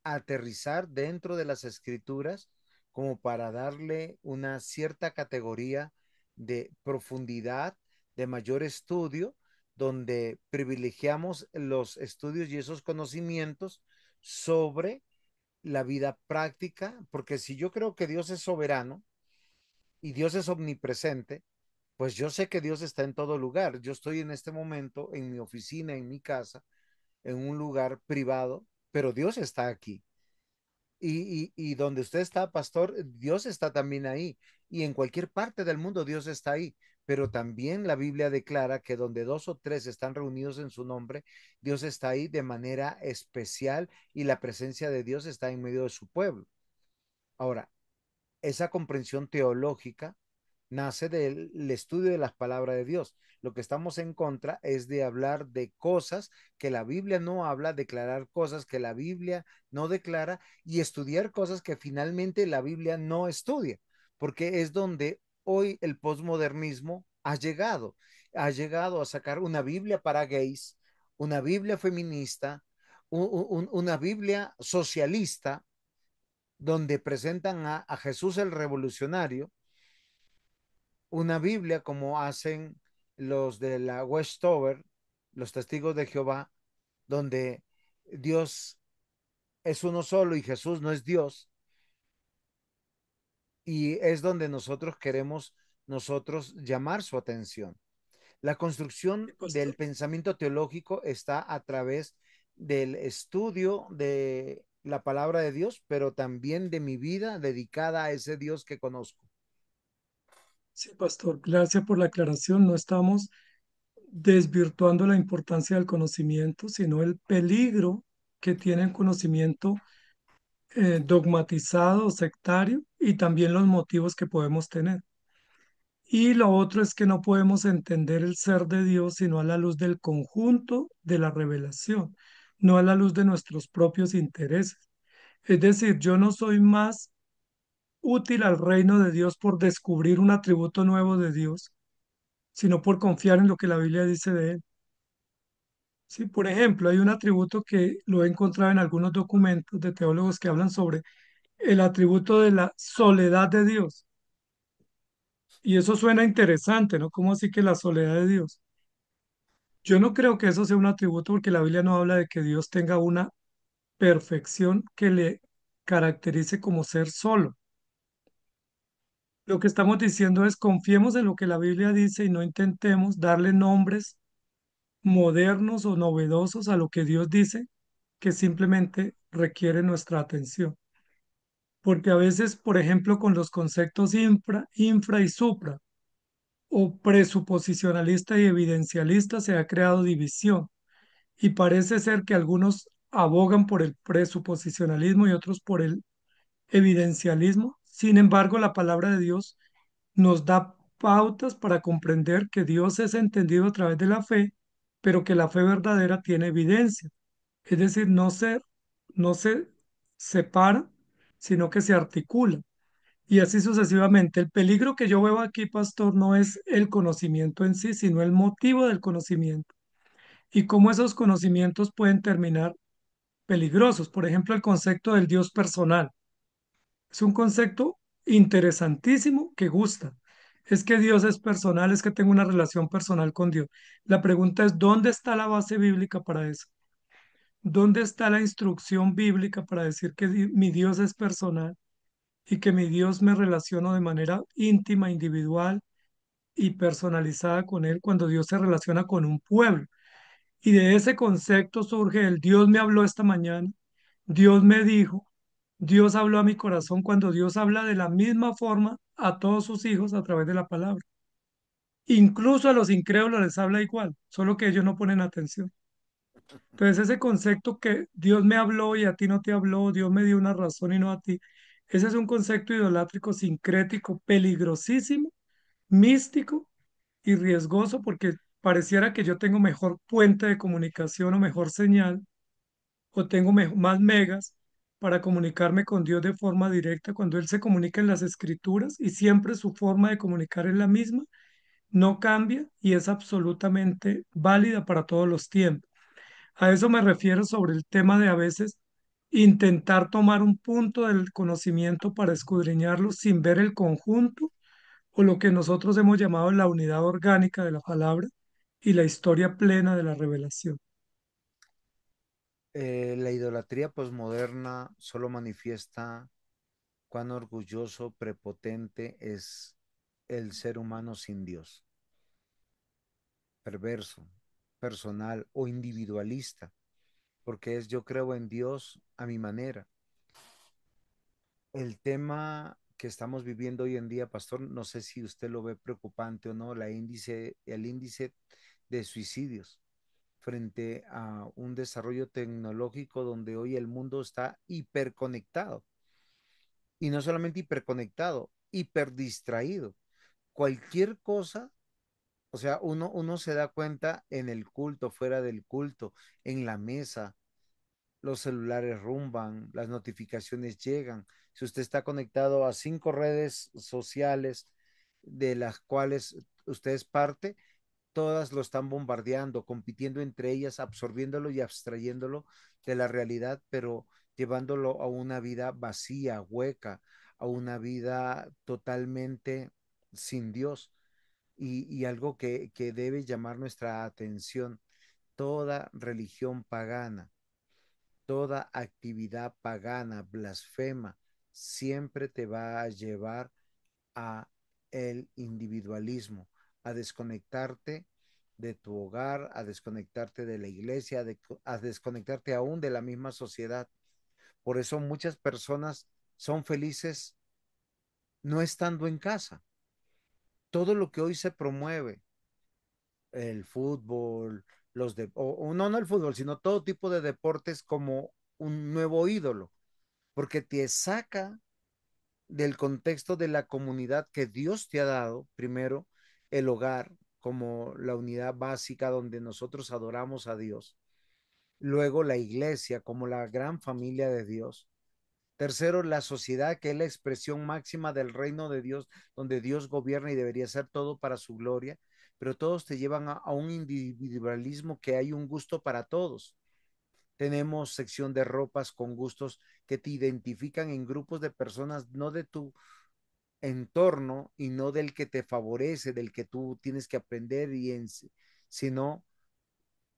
aterrizar dentro de las escrituras como para darle una cierta categoría de profundidad, de mayor estudio, donde privilegiamos los estudios y esos conocimientos sobre la vida práctica, porque si yo creo que Dios es soberano y Dios es omnipresente, pues yo sé que Dios está en todo lugar. Yo estoy en este momento en mi oficina, en mi casa, en un lugar privado, pero Dios está aquí. Y donde usted está, pastor, Dios está también ahí. Y en cualquier parte del mundo Dios está ahí. Pero también la Biblia declara que donde dos o tres están reunidos en su nombre, Dios está ahí de manera especial y la presencia de Dios está en medio de su pueblo. Ahora, esa comprensión teológica nace del estudio de las palabras de Dios. Lo que estamos en contra es de hablar de cosas que la Biblia no habla, declarar cosas que la Biblia no declara y estudiar cosas que finalmente la Biblia no estudia, porque es donde hoy el posmodernismo ha llegado a sacar una Biblia para gays, una Biblia feminista, una Biblia socialista, donde presentan a Jesús el revolucionario, una Biblia como hacen los de la Westover, los testigos de Jehová, donde Dios es uno solo y Jesús no es Dios, y es donde nosotros queremos nosotros llamar su atención. La Sí, construcción del pastor. pensamiento teológico está a través del estudio de la palabra de Dios, pero también de mi vida dedicada a ese Dios que conozco. Sí, pastor, gracias por la aclaración. No estamos desvirtuando la importancia del conocimiento, sino el peligro que tiene el conocimiento dogmatizado o sectario y también los motivos que podemos tener. Y lo otro es que no podemos entender el ser de Dios sino a la luz del conjunto de la revelación, no a la luz de nuestros propios intereses. Es decir, yo no soy más útil al reino de Dios por descubrir un atributo nuevo de Dios, sino por confiar en lo que la Biblia dice de él. Sí, por ejemplo, hay un atributo que lo he encontrado en algunos documentos de teólogos que hablan sobre el atributo de la soledad de Dios. Y eso suena interesante, ¿no? ¿Cómo así que la soledad de Dios? Yo no creo que eso sea un atributo porque la Biblia no habla de que Dios tenga una perfección que le caracterice como ser solo. Lo que estamos diciendo es confiemos en lo que la Biblia dice y no intentemos darle nombres modernos o novedosos a lo que Dios dice, que simplemente requiere nuestra atención. Porque a veces, por ejemplo, con los conceptos infra y supra, o presuposicionalista y evidencialista, se ha creado división. Y parece ser que algunos abogan por el presuposicionalismo y otros por el evidencialismo. Sin embargo, la palabra de Dios nos da pautas para comprender que Dios es entendido a través de la fe, pero que la fe verdadera tiene evidencia. Es decir, no se separa, sino que se articula. Y así sucesivamente. El peligro que yo veo aquí, pastor, no es el conocimiento en sí, sino el motivo del conocimiento y cómo esos conocimientos pueden terminar peligrosos. Por ejemplo, el concepto del Dios personal. Es un concepto interesantísimo que gusta. Es que Dios es personal, es que tengo una relación personal con Dios. La pregunta es, ¿dónde está la base bíblica para eso? ¿Dónde está la instrucción bíblica para decir que mi Dios es personal y que mi Dios me relaciono de manera íntima, individual y personalizada con Él cuando Dios se relaciona con un pueblo? Y de ese concepto surge el Dios me habló esta mañana, Dios me dijo, Dios habló a mi corazón cuando Dios habla de la misma forma a todos sus hijos a través de la palabra. Incluso a los incrédulos les habla igual, solo que ellos no ponen atención. Entonces ese concepto que Dios me habló y a ti no te habló, Dios me dio una razón y no a ti, ese es un concepto idolátrico, sincrético, peligrosísimo, místico y riesgoso porque pareciera que yo tengo mejor puente de comunicación o mejor señal o tengo más megas para comunicarme con Dios de forma directa cuando Él se comunica en las escrituras y siempre su forma de comunicar es la misma, no cambia y es absolutamente válida para todos los tiempos. A eso me refiero sobre el tema de a veces intentar tomar un punto del conocimiento para escudriñarlo sin ver el conjunto o lo que nosotros hemos llamado la unidad orgánica de la palabra y la historia plena de la revelación. La idolatría posmoderna solo manifiesta cuán orgulloso, prepotente es el ser humano sin Dios, perverso, personal o individualista, porque es yo creo en Dios a mi manera. El tema que estamos viviendo hoy en día, pastor, no sé si usted lo ve preocupante o no, el índice de suicidios frente a un desarrollo tecnológico donde hoy el mundo está hiperconectado y no solamente hiperconectado, hiperdistraído. Cualquier cosa, o sea, uno se da cuenta en el culto, fuera del culto, en la mesa, los celulares rumban, las notificaciones llegan. Si usted está conectado a 5 redes sociales de las cuales usted es parte, todas lo están bombardeando, compitiendo entre ellas, absorbiéndolo y abstrayéndolo de la realidad, pero llevándolo a una vida vacía, hueca, a una vida totalmente sin Dios. Y algo que debe llamar nuestra atención, toda religión pagana, toda actividad pagana, blasfema, siempre te va a llevar a el individualismo, a desconectarte de tu hogar, a desconectarte de la iglesia, a desconectarte aún de la misma sociedad. Por eso muchas personas son felices no estando en casa. Todo lo que hoy se promueve, el fútbol, o no, no el fútbol, sino todo tipo de deportes como un nuevo ídolo, porque te saca del contexto de la comunidad que Dios te ha dado, primero el hogar como la unidad básica donde nosotros adoramos a Dios, luego la iglesia como la gran familia de Dios, Tercero, la sociedad, que es la expresión máxima del reino de Dios, donde Dios gobierna y debería ser todo para su gloria, pero todos te llevan a un individualismo que hay un gusto para todos. Tenemos sección de ropas con gustos que te identifican en grupos de personas, no de tu entorno y no del que te favorece, del que tú tienes que aprender, sino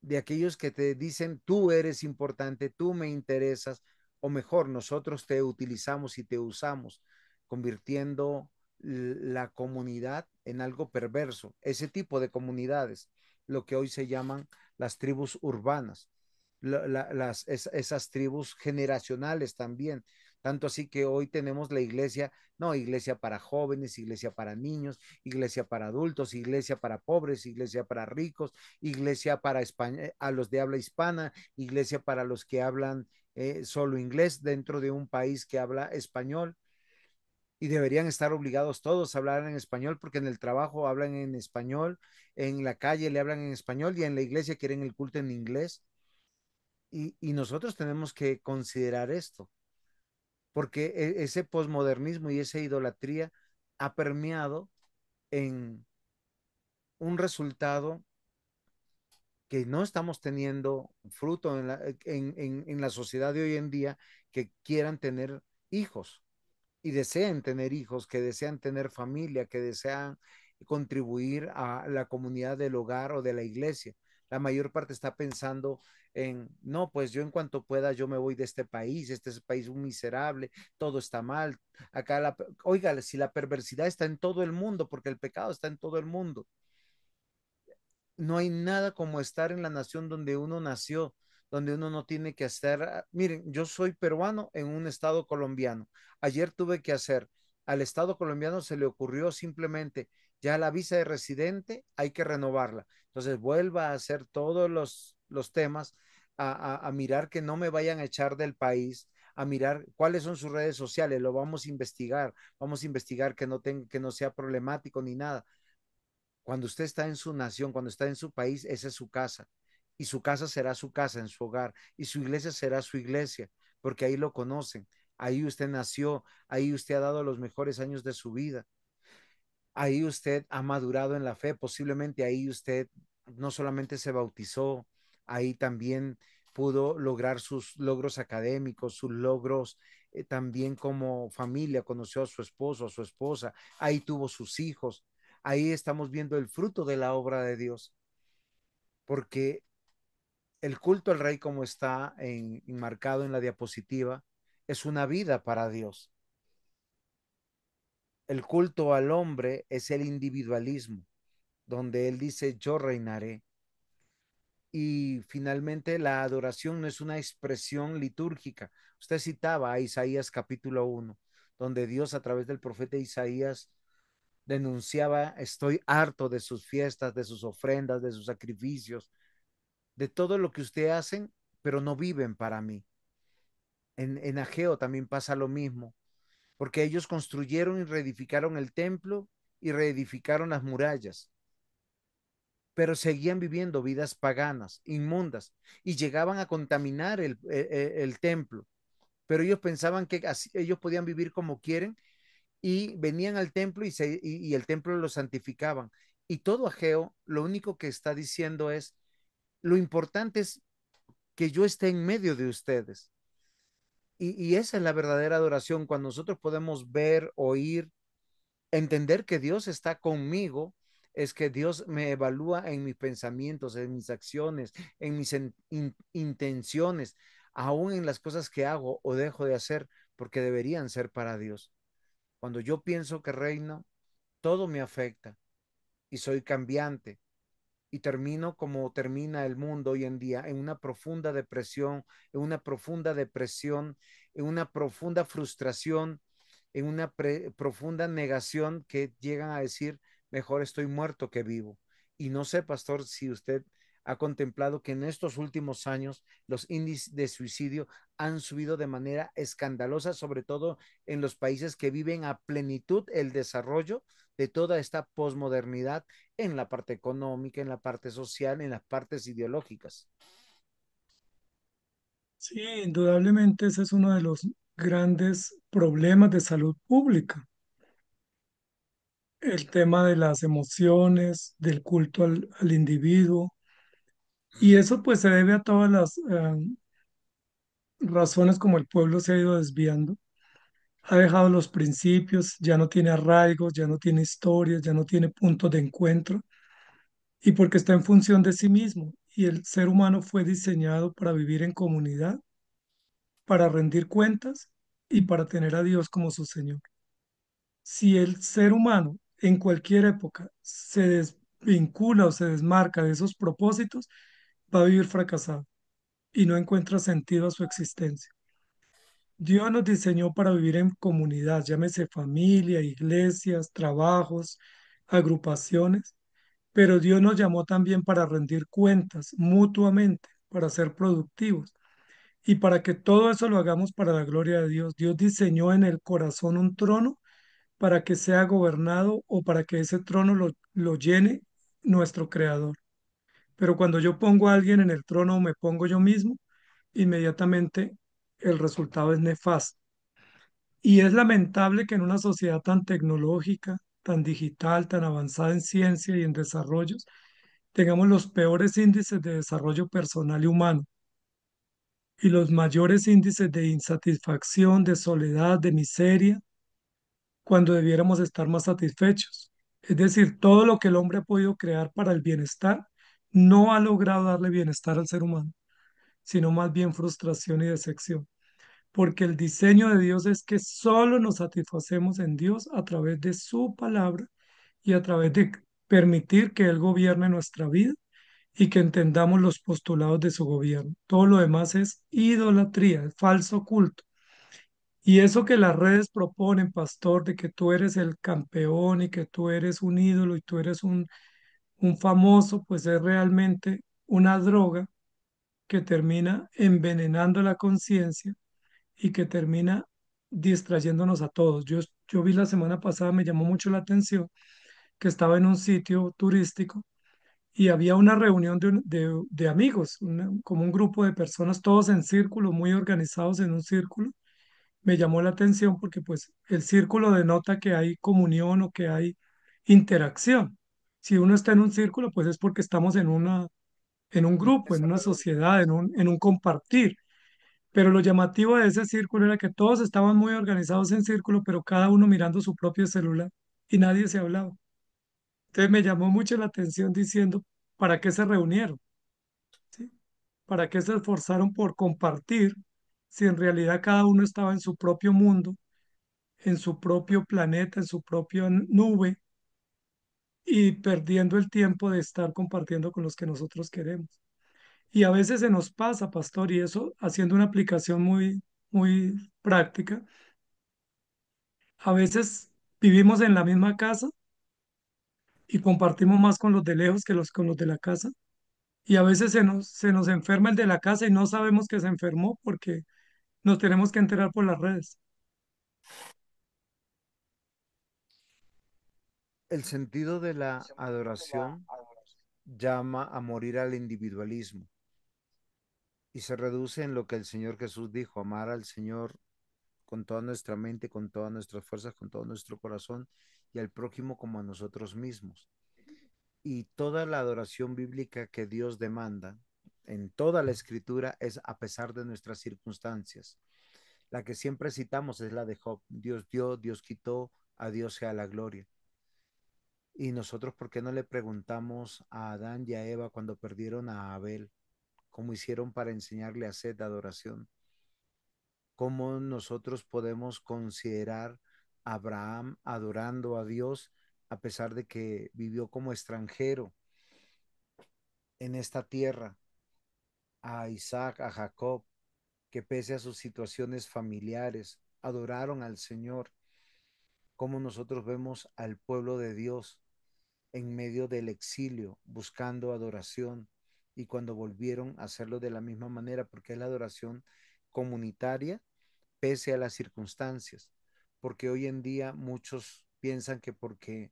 de aquellos que te dicen, tú eres importante, tú me interesas, o mejor, nosotros te utilizamos y te usamos, convirtiendo la comunidad en algo perverso. Ese tipo de comunidades, lo que hoy se llaman las tribus urbanas, esas tribus generacionales también. Tanto así que hoy tenemos la iglesia, no, iglesia para jóvenes, iglesia para niños, iglesia para adultos, iglesia para pobres, iglesia para ricos, iglesia para España, a los de habla hispana, iglesia para los que hablan solo inglés dentro de un país que habla español, y deberían estar obligados todos a hablar en español porque en el trabajo hablan en español, en la calle le hablan en español y en la iglesia quieren el culto en inglés. Y nosotros tenemos que considerar esto, porque ese posmodernismo y esa idolatría ha permeado en un resultado que no estamos teniendo fruto en la sociedad de hoy en día, que quieran tener hijos y deseen tener hijos, que desean tener familia, que desean contribuir a la comunidad del hogar o de la iglesia. La mayor parte está pensando en, no, pues yo en cuanto pueda, yo me voy de este es un país un miserable, todo está mal. Acá, oiga, si la perversidad está en todo el mundo, porque el pecado está en todo el mundo, no hay nada como estar en la nación donde uno nació, donde uno no tiene que hacer. Miren, yo soy peruano en un estado colombiano. Ayer tuve que hacer, al estado colombiano se le ocurrió simplemente, ya la visa de residente hay que renovarla. Entonces vuelva a hacer todos los temas, a mirar que no me vayan a echar del país, a mirar cuáles son sus redes sociales, lo vamos a investigar que no sea problemático ni nada. Cuando usted está en su nación, cuando está en su país, esa es su casa. Y su casa será su casa en su hogar. Y su iglesia será su iglesia, porque ahí lo conocen. Ahí usted nació, ahí usted ha dado los mejores años de su vida. Ahí usted ha madurado en la fe. Posiblemente ahí usted no solamente se bautizó, ahí también pudo lograr sus logros académicos, sus logros también como familia, conoció a su esposo, a su esposa, ahí tuvo sus hijos, ahí estamos viendo el fruto de la obra de Dios, porque el culto al rey como está enmarcado en la diapositiva es una vida para Dios. El culto al hombre es el individualismo, donde él dice yo reinaré. Y finalmente la adoración no es una expresión litúrgica. Usted citaba a Isaías capítulo 1, donde Dios a través del profeta Isaías denunciaba, estoy harto de sus fiestas, de sus ofrendas, de sus sacrificios, de todo lo que usted hacen, pero no viven para mí. En Ageo también pasa lo mismo, porque ellos construyeron y reedificaron el templo y reedificaron las murallas, pero seguían viviendo vidas paganas, inmundas, y llegaban a contaminar el templo. Pero ellos pensaban que así, ellos podían vivir como quieren y venían al templo y el templo lo santificaban. Y todo Ageo lo único que está diciendo es, lo importante es que yo esté en medio de ustedes. Y esa es la verdadera adoración, cuando nosotros podemos ver, oír, entender que Dios está conmigo, es que Dios me evalúa en mis pensamientos, en mis acciones, en mis intenciones, aún en las cosas que hago o dejo de hacer, porque deberían ser para Dios. Cuando yo pienso que reino, todo me afecta y soy cambiante y termino como termina el mundo hoy en día, en una profunda depresión, en una profunda depresión, en una profunda frustración, en una profunda negación, que llegan a decir, mejor estoy muerto que vivo. Y no sé, pastor, si usted ha contemplado que en estos últimos años los índices de suicidio han subido de manera escandalosa, sobre todo en los países que viven a plenitud el desarrollo de toda esta posmodernidad en la parte económica, en la parte social, en las partes ideológicas. Sí, indudablemente ese es uno de los grandes problemas de salud pública. El tema de las emociones, del culto al individuo. Y eso pues se debe a todas las razones como el pueblo se ha ido desviando. Ha dejado los principios, ya no tiene arraigos, ya no tiene historias, ya no tiene puntos de encuentro. Y porque está en función de sí mismo. Y el ser humano fue diseñado para vivir en comunidad, para rendir cuentas y para tener a Dios como su Señor. Si el ser humano en cualquier época se desvincula o se desmarca de esos propósitos, va a vivir fracasado y no encuentra sentido a su existencia. Dios nos diseñó para vivir en comunidad, llámese familia, iglesias, trabajos, agrupaciones, pero Dios nos llamó también para rendir cuentas mutuamente, para ser productivos y para que todo eso lo hagamos para la gloria de Dios. Dios diseñó en el corazón un trono para que sea gobernado o para que ese trono lo llene nuestro Creador. Pero cuando yo pongo a alguien en el trono o me pongo yo mismo, inmediatamente el resultado es nefasto. Y es lamentable que en una sociedad tan tecnológica, tan digital, tan avanzada en ciencia y en desarrollos, tengamos los peores índices de desarrollo personal y humano y los mayores índices de insatisfacción, de soledad, de miseria, cuando debiéramos estar más satisfechos. Es decir, todo lo que el hombre ha podido crear para el bienestar no ha logrado darle bienestar al ser humano, sino más bien frustración y decepción. Porque el diseño de Dios es que solo nos satisfacemos en Dios a través de su palabra y a través de permitir que Él gobierne nuestra vida y que entendamos los postulados de su gobierno. Todo lo demás es idolatría, es falso culto. Y eso que las redes proponen, pastor, de que tú eres el campeón y que tú eres un ídolo y tú eres un famoso, pues es realmente una droga que termina envenenando la conciencia y que termina distrayéndonos a todos. Yo vi la semana pasada, me llamó mucho la atención que estaba en un sitio turístico y había una reunión de amigos, como un grupo de personas, todos en círculo, muy organizados en un círculo. Me llamó la atención porque pues el círculo denota que hay comunión o que hay interacción. Si uno está en un círculo, pues es porque estamos en un grupo, en una sociedad, en un compartir. Pero lo llamativo de ese círculo era que todos estaban muy organizados en círculo, pero cada uno mirando su propio celular y nadie se hablaba. Entonces me llamó mucho la atención diciendo, ¿para qué se reunieron? ¿Sí? ¿Para qué se esforzaron por compartir si en realidad cada uno estaba en su propio mundo, en su propio planeta, en su propia nube y perdiendo el tiempo de estar compartiendo con los que nosotros queremos? Y a veces se nos pasa, pastor, y eso haciendo una aplicación muy práctica. A veces vivimos en la misma casa y compartimos más con los de lejos que con los de la casa. Y a veces se nos enferma el de la casa y no sabemos que se enfermó porque nos tenemos que enterar por las redes. El sentido de la adoración llama a morir al individualismo y se reduce en lo que el Señor Jesús dijo, amar al Señor con toda nuestra mente, con todas nuestras fuerzas, con todo nuestro corazón y al prójimo como a nosotros mismos. Y toda la adoración bíblica que Dios demanda en toda la escritura es a pesar de nuestras circunstancias. La que siempre citamos es la de Job. Dios dio, Dios quitó, a Dios sea la gloria. Y nosotros, ¿por qué no le preguntamos a Adán y a Eva cuando perdieron a Abel, cómo hicieron para enseñarle a sed de adoración? ¿Cómo nosotros podemos considerar a Abraham adorando a Dios a pesar de que vivió como extranjero en esta tierra? A Isaac, a Jacob, que pese a sus situaciones familiares, adoraron al Señor. Cómo nosotros vemos al pueblo de Dios en medio del exilio, buscando adoración, y cuando volvieron a hacerlo de la misma manera, porque es la adoración comunitaria, pese a las circunstancias, porque hoy en día muchos piensan que porque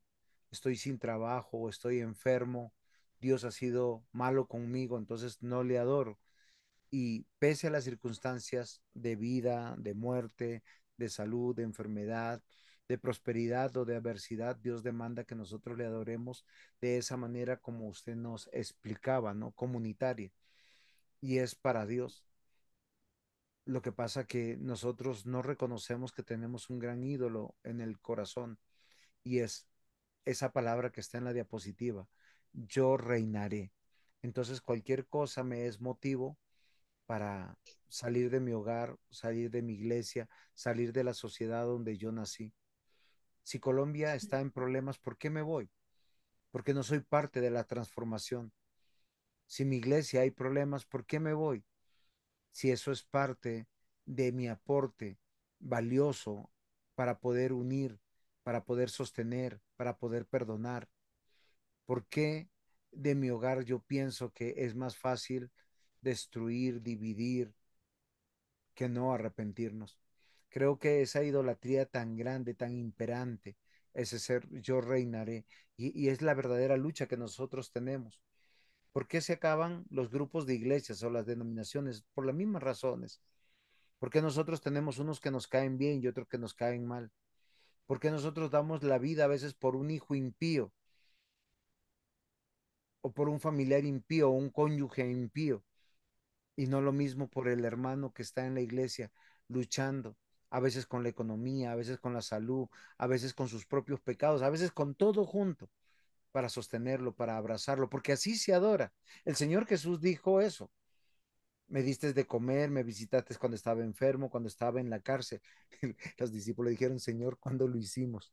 estoy sin trabajo o estoy enfermo, Dios ha sido malo conmigo, entonces no le adoro. y pese a las circunstancias de vida, de muerte, de salud, de enfermedad, de prosperidad o de adversidad, Dios demanda que nosotros le adoremos de esa manera como usted nos explicaba, ¿no? Comunitaria. Y es para Dios. Lo que pasa que nosotros no reconocemos que tenemos un gran ídolo en el corazón y es esa palabra que está en la diapositiva. Yo reinaré. Entonces cualquier cosa me es motivo para salir de mi hogar, salir de mi iglesia, salir de la sociedad donde yo nací. Si Colombia está en problemas, ¿por qué me voy? Porque no soy parte de la transformación. Si mi iglesia hay problemas, ¿por qué me voy? Si eso es parte de mi aporte valioso para poder unir, para poder sostener, para poder perdonar. ¿Por qué de mi hogar yo pienso que es más fácil destruir, dividir, que no arrepentirnos? Creo que esa idolatría tan grande, tan imperante, ese ser yo reinaré, y es la verdadera lucha que nosotros tenemos. ¿Por qué se acaban los grupos de iglesias o las denominaciones? Por las mismas razones. ¿Por qué nosotros tenemos unos que nos caen bien y otros que nos caen mal? ¿Por qué nosotros damos la vida a veces por un hijo impío o por un familiar impío o un cónyuge impío? Y no lo mismo por el hermano que está en la iglesia luchando, a veces con la economía, a veces con la salud, a veces con sus propios pecados, a veces con todo junto para sostenerlo, para abrazarlo, porque así se adora. El Señor Jesús dijo eso. Me diste de comer, me visitaste cuando estaba enfermo, cuando estaba en la cárcel. Los discípulos dijeron, Señor, ¿cuándo lo hicimos?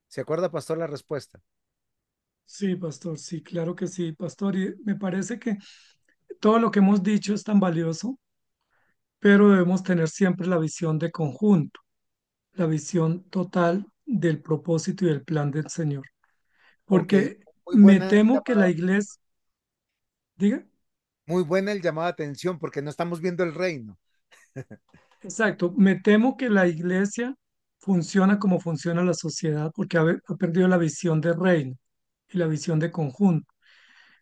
¿Se acuerda, pastor, la respuesta? Sí, pastor, sí, claro que sí, pastor. Y me parece que todo lo que hemos dicho es tan valioso, pero debemos tener siempre la visión de conjunto, la visión total del propósito y del plan del Señor. Ok, Porque muy me buena temo que la llamada, iglesia, diga, muy buena el llamado de atención porque no estamos viendo el reino. exacto, me temo que la iglesia funciona como funciona la sociedad porque ha perdido la visión de reino y la visión de conjunto.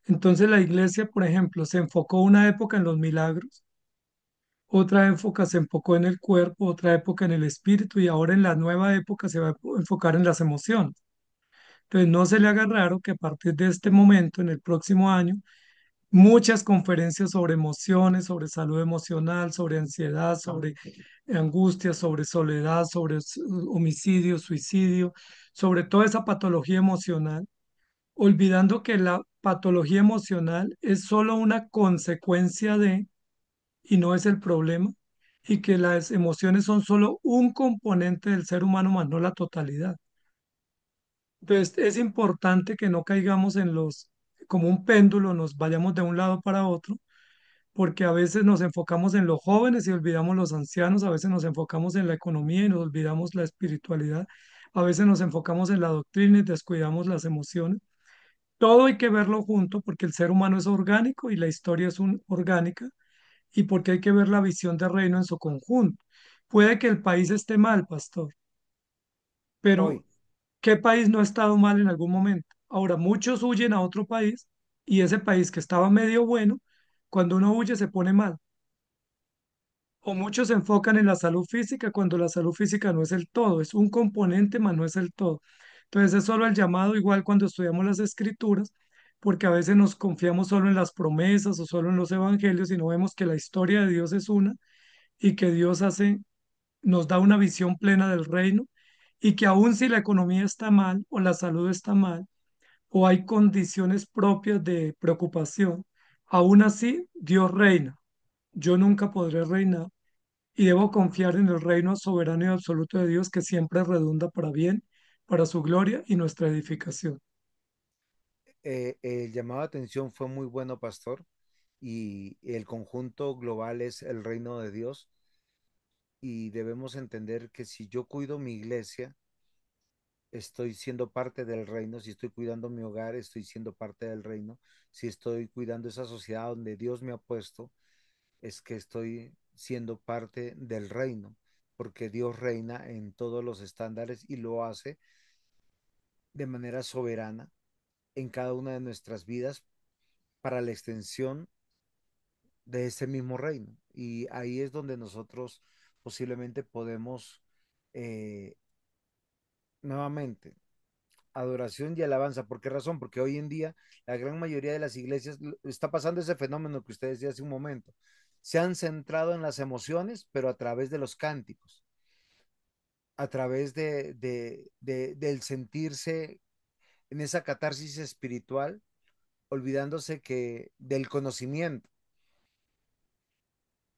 Entonces la iglesia, por ejemplo, se enfocó una época en los milagros, otra época se enfocó en el cuerpo, otra época en el espíritu y ahora en la nueva época se va a enfocar en las emociones. Entonces no se le haga raro que a partir de este momento, en el próximo año, muchas conferencias sobre emociones, sobre salud emocional, sobre ansiedad, sobre angustia, sobre soledad, sobre homicidio, suicidio, sobre toda esa patología emocional, olvidando que la patología emocional es solo una consecuencia de y no es el problema, y que las emociones son solo un componente del ser humano, más no la totalidad. Entonces, es importante que no caigamos en como un péndulo, nos vayamos de un lado para otro, porque a veces nos enfocamos en los jóvenes y olvidamos los ancianos, a veces nos enfocamos en la economía y nos olvidamos la espiritualidad, a veces nos enfocamos en la doctrina y descuidamos las emociones. Todo hay que verlo junto porque el ser humano es orgánico y la historia es orgánica y porque hay que ver la visión de reino en su conjunto. Puede que el país esté mal, pastor, pero Hoy, ¿qué país no ha estado mal en algún momento? Ahora, muchos huyen a otro país y ese país que estaba medio bueno, cuando uno huye se pone mal. O muchos se enfocan en la salud física cuando la salud física no es el todo, es un componente, mas no es el todo. Entonces es solo el llamado igual cuando estudiamos las escrituras, porque a veces nos confiamos solo en las promesas o solo en los evangelios y no vemos que la historia de Dios es una y que Dios nos da una visión plena del reino y que aun si la economía está mal o la salud está mal o hay condiciones propias de preocupación, aún así Dios reina. Yo nunca podré reinar y debo confiar en el reino soberano y absoluto de Dios que siempre redunda para bien, para su gloria y nuestra edificación. el llamado de atención fue muy bueno, pastor, y el conjunto global es el reino de Dios y debemos entender que si yo cuido mi iglesia, estoy siendo parte del reino, si estoy cuidando mi hogar, estoy siendo parte del reino, si estoy cuidando esa sociedad donde Dios me ha puesto, es que estoy siendo parte del reino, porque Dios reina en todos los estándares y lo hace de manera soberana en cada una de nuestras vidas para la extensión de ese mismo reino. Y ahí es donde nosotros posiblemente podemos eh, nuevamente adoración y alabanza. ¿Por qué razón? Porque hoy en día la gran mayoría de las iglesias está pasando ese fenómeno que usted decía hace un momento. Se han centrado en las emociones, pero a través de los cánticos, a través del sentirse en esa catarsis espiritual, olvidándose que del conocimiento.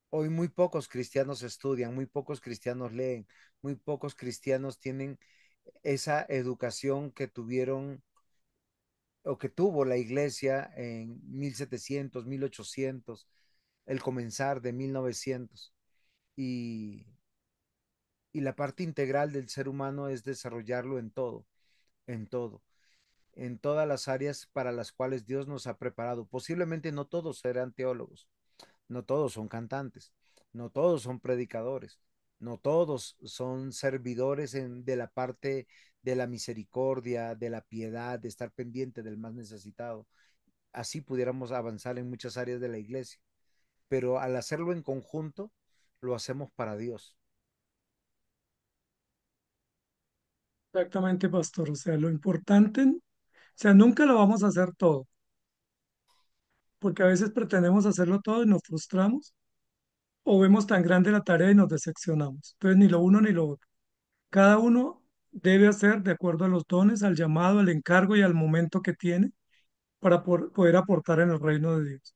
Hoy muy pocos cristianos estudian, muy pocos cristianos leen, muy pocos cristianos tienen esa educación que tuvieron o que tuvo la iglesia en 1700, 1800, el comenzar de 1900. Y, y la parte integral del ser humano es desarrollarlo en todo, en todas las áreas para las cuales Dios nos ha preparado. Posiblemente no todos serán teólogos, no todos son cantantes, no todos son predicadores, no todos son servidores de la parte de la misericordia, de la piedad, de estar pendiente del más necesitado. Así pudiéramos avanzar en muchas áreas de la iglesia, pero al hacerlo en conjunto, lo hacemos para Dios. Exactamente, pastor. O sea, lo importante, o sea, nunca lo vamos a hacer todo, porque a veces pretendemos hacerlo todo y nos frustramos, o vemos tan grande la tarea y nos decepcionamos. Entonces, ni lo uno ni lo otro. Cada uno debe hacer de acuerdo a los dones, al llamado, al encargo y al momento que tiene para poder aportar en el reino de Dios.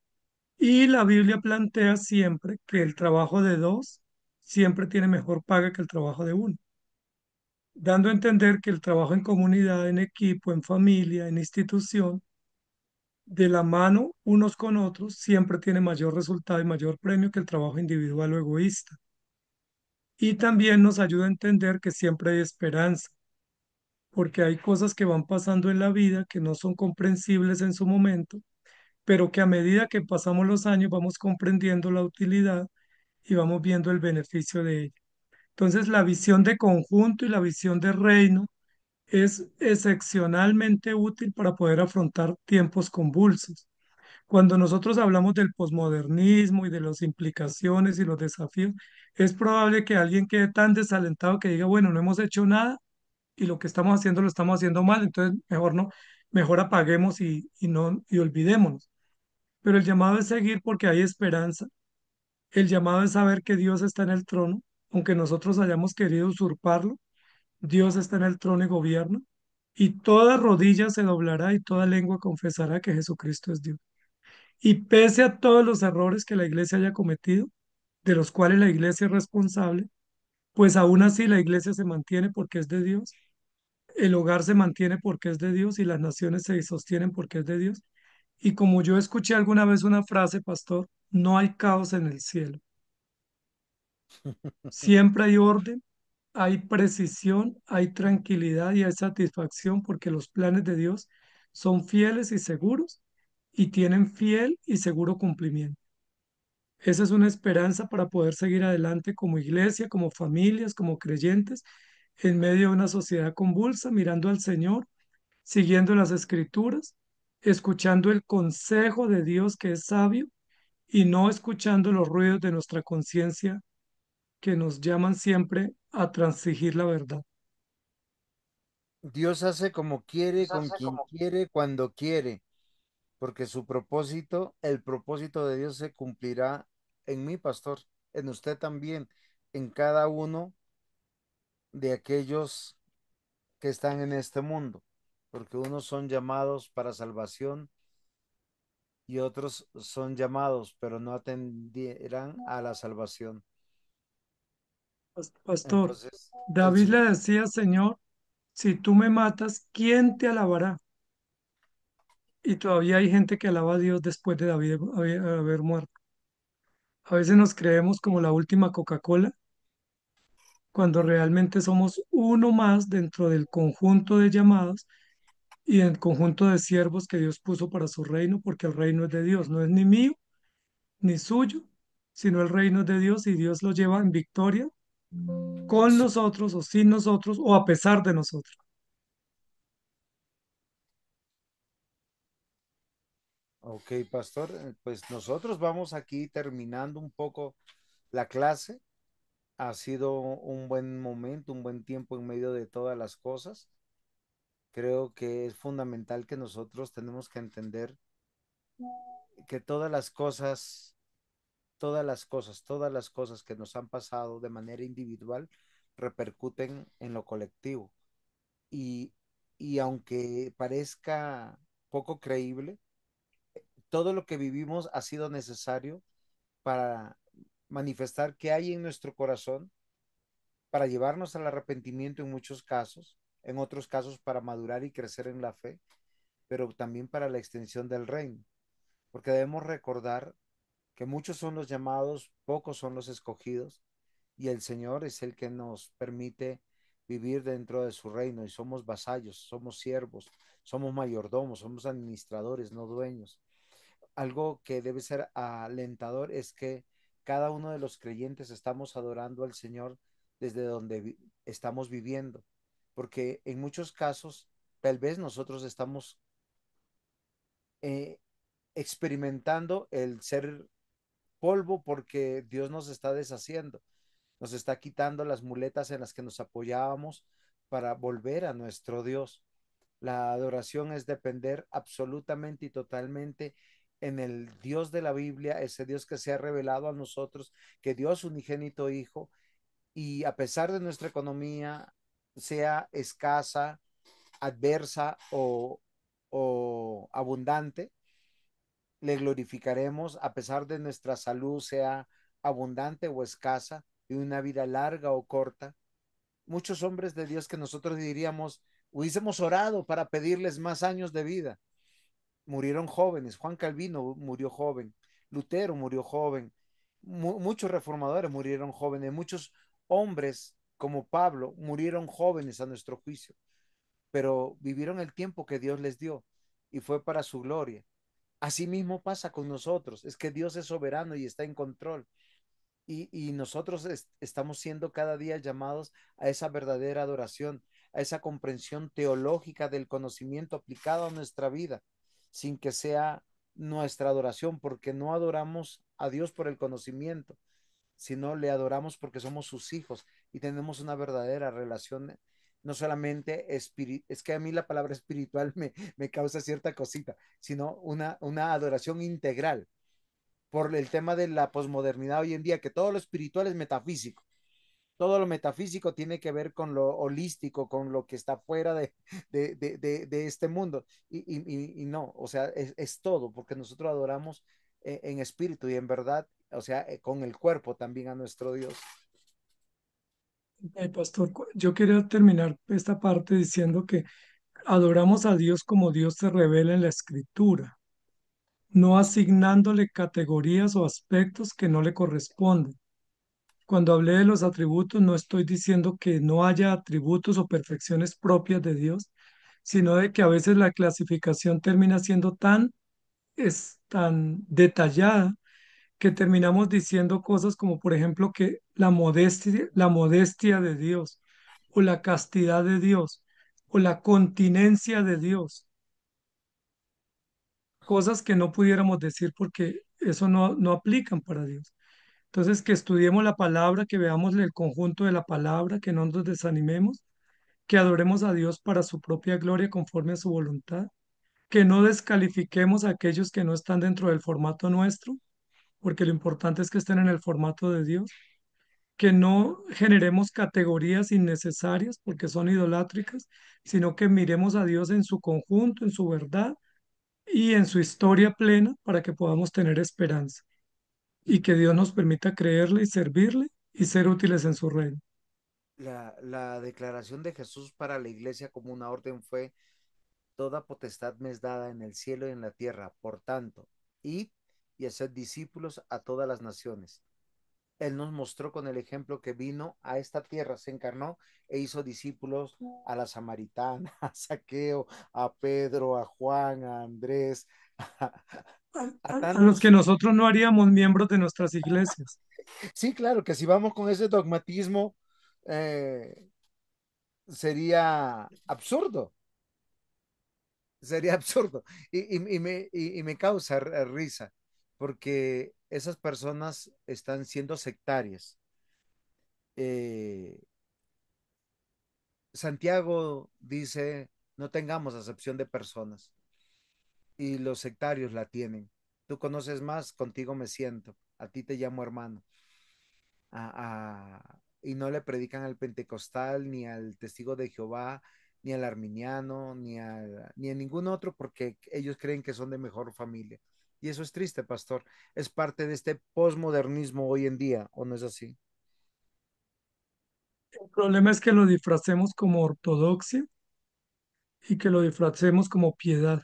Y la Biblia plantea siempre que el trabajo de dos siempre tiene mejor paga que el trabajo de uno, dando a entender que el trabajo en comunidad, en equipo, en familia, en institución, de la mano unos con otros, siempre tiene mayor resultado y mayor premio que el trabajo individual o egoísta. Y también nos ayuda a entender que siempre hay esperanza, porque hay cosas que van pasando en la vida que no son comprensibles en su momento, pero que a medida que pasamos los años vamos comprendiendo la utilidad y vamos viendo el beneficio de ello. Entonces, la visión de conjunto y la visión de reino es excepcionalmente útil para poder afrontar tiempos convulsos. Cuando nosotros hablamos del posmodernismo y de las implicaciones y los desafíos, es probable que alguien quede tan desalentado que diga, bueno, no hemos hecho nada y lo que estamos haciendo lo estamos haciendo mal, entonces mejor no, mejor apaguemos y no y olvidémonos. Pero el llamado es seguir porque hay esperanza. El llamado es saber que Dios está en el trono, aunque nosotros hayamos querido usurparlo, Dios está en el trono y gobierna, y toda rodilla se doblará y toda lengua confesará que Jesucristo es Dios. Y pese a todos los errores que la iglesia haya cometido, de los cuales la iglesia es responsable, pues aún así la iglesia se mantiene porque es de Dios, el hogar se mantiene porque es de Dios y las naciones se sostienen porque es de Dios. Y como yo escuché alguna vez una frase, pastor, no hay caos en el cielo. Siempre hay orden, hay precisión, hay tranquilidad y hay satisfacción porque los planes de Dios son fieles y seguros y tienen fiel y seguro cumplimiento. Esa es una esperanza para poder seguir adelante como iglesia, como familias, como creyentes, en medio de una sociedad convulsa, mirando al Señor, siguiendo las escrituras, escuchando el consejo de Dios que es sabio y no escuchando los ruidos de nuestra conciencia que nos llaman siempre a transigir la verdad. Dios hace como quiere, con quien quiere, cuando quiere, porque su propósito, el propósito de Dios se cumplirá en mí, pastor, en usted también, en cada uno de aquellos que están en este mundo, porque unos son llamados para salvación y otros son llamados, pero no atenderán a la salvación. Pastor, Entonces, el David Señor, le decía, Señor, si tú me matas, ¿quién te alabará? Y todavía hay gente que alaba a Dios después de David haber muerto. A veces nos creemos como la última Coca-Cola, cuando realmente somos uno más dentro del conjunto de llamados y el conjunto de siervos que Dios puso para su reino, porque el reino es de Dios, no es ni mío ni suyo, sino el reino es de Dios y Dios lo lleva en victoria con sí, nosotros o sin nosotros o a pesar de nosotros. Ok, pastor, pues nosotros vamos aquí terminando un poco la clase. Ha sido un buen momento, un buen tiempo en medio de todas las cosas. Creo que es fundamental que nosotros tenemos que entender que todas las cosas que nos han pasado de manera individual repercuten en lo colectivo. Y, y aunque parezca poco creíble, todo lo que vivimos ha sido necesario para manifestar qué hay en nuestro corazón, para llevarnos al arrepentimiento en muchos casos, en otros casos para madurar y crecer en la fe, pero también para la extensión del reino, porque debemos recordar que muchos son los llamados, pocos son los escogidos, y el Señor es el que nos permite vivir dentro de su reino, y somos vasallos, somos siervos, somos mayordomos, somos administradores, no dueños. Algo que debe ser alentador es que cada uno de los creyentes estamos adorando al Señor desde donde estamos viviendo, porque en muchos casos tal vez nosotros estamos eh, experimentando el ser polvo porque Dios nos está deshaciendo, nos está quitando las muletas en las que nos apoyábamos para volver a nuestro Dios. La adoración es depender absolutamente y totalmente en el Dios de la Biblia, ese Dios que se ha revelado a nosotros, que dio a su unigénito Hijo, y a pesar de nuestra economía, sea escasa, adversa o abundante, le glorificaremos a pesar de nuestra salud, sea abundante o escasa, de una vida larga o corta. Muchos hombres de Dios que nosotros diríamos, hubiésemos orado para pedirles más años de vida, murieron jóvenes. Juan Calvino murió joven, Lutero murió joven, muchos reformadores murieron jóvenes, muchos hombres como Pablo murieron jóvenes a nuestro juicio, pero vivieron el tiempo que Dios les dio y fue para su gloria. Asimismo pasa con nosotros, es que Dios es soberano y está en control. Y nosotros estamos siendo cada día llamados a esa verdadera adoración, a esa comprensión teológica del conocimiento aplicado a nuestra vida, sin que sea nuestra adoración, porque no adoramos a Dios por el conocimiento, sino le adoramos porque somos sus hijos y tenemos una verdadera relación, no solamente es que a mí la palabra espiritual me causa cierta cosita, sino una adoración integral por el tema de la posmodernidad hoy en día, que todo lo espiritual es metafísico. Todo lo metafísico tiene que ver con lo holístico, con lo que está fuera de este mundo. Y no, o sea, es, todo, porque nosotros adoramos en espíritu y en verdad, o sea, con el cuerpo también a nuestro Dios. Pastor, yo quería terminar esta parte diciendo que adoramos a Dios como Dios se revela en la Escritura, no asignándole categorías o aspectos que no le corresponden. Cuando hablé de los atributos, no estoy diciendo que no haya atributos o perfecciones propias de Dios, sino de que a veces la clasificación termina siendo tan detallada que terminamos diciendo cosas como, por ejemplo, que la modestia de Dios, o la castidad de Dios, o la continencia de Dios, cosas que no pudiéramos decir porque eso no aplican para Dios. Entonces, que estudiemos la palabra, que veamos el conjunto de la palabra, que no nos desanimemos, que adoremos a Dios para su propia gloria conforme a su voluntad, que no descalifiquemos a aquellos que no están dentro del formato nuestro, porque lo importante es que estén en el formato de Dios, que no generemos categorías innecesarias porque son idolátricas, sino que miremos a Dios en su conjunto, en su verdad y en su historia plena para que podamos tener esperanza y que Dios nos permita creerle y servirle y ser útiles en su reino. La declaración de Jesús para la iglesia como una orden fue, toda potestad me es dada en el cielo y en la tierra, por tanto, id y haced discípulos a todas las naciones. Él nos mostró con el ejemplo que vino a esta tierra, se encarnó e hizo discípulos a la samaritana, a Saqueo, a Pedro, a Juan, a Andrés, a, a A los que tantos. nosotros no haríamos miembros de nuestras iglesias. Sí, claro que si vamos con ese dogmatismo, eh, sería absurdo. sería absurdo. Y me causa risa, porque esas personas están siendo sectarias. Eh, Santiago dice, no tengamos acepción de personas, y los sectarios la tienen. Tú conoces más, contigo me siento, a ti te llamo hermano. Y no le predican al pentecostal, ni al testigo de Jehová, ni al arminiano, ni a ningún otro, porque ellos creen que son de mejor familia. Y eso es triste, pastor. Es parte de este posmodernismo hoy en día, ¿o no es así? El problema es que lo disfracemos como ortodoxia y que lo disfracemos como piedad,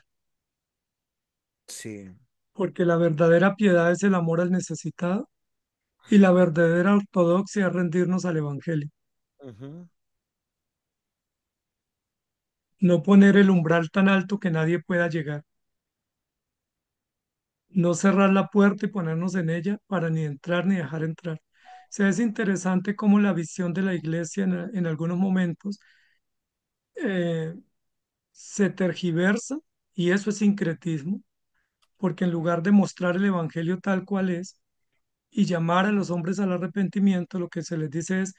Sí. porque la verdadera piedad es el amor al necesitado y la verdadera ortodoxia es rendirnos al Evangelio. Ujú. No poner el umbral tan alto que nadie pueda llegar, no cerrar la puerta y ponernos en ella para ni entrar ni dejar entrar. O sea, es interesante cómo la visión de la iglesia en algunos momentos eh, se tergiversa y eso es sincretismo, porque en lugar de mostrar el evangelio tal cual es y llamar a los hombres al arrepentimiento, lo que se les dice es,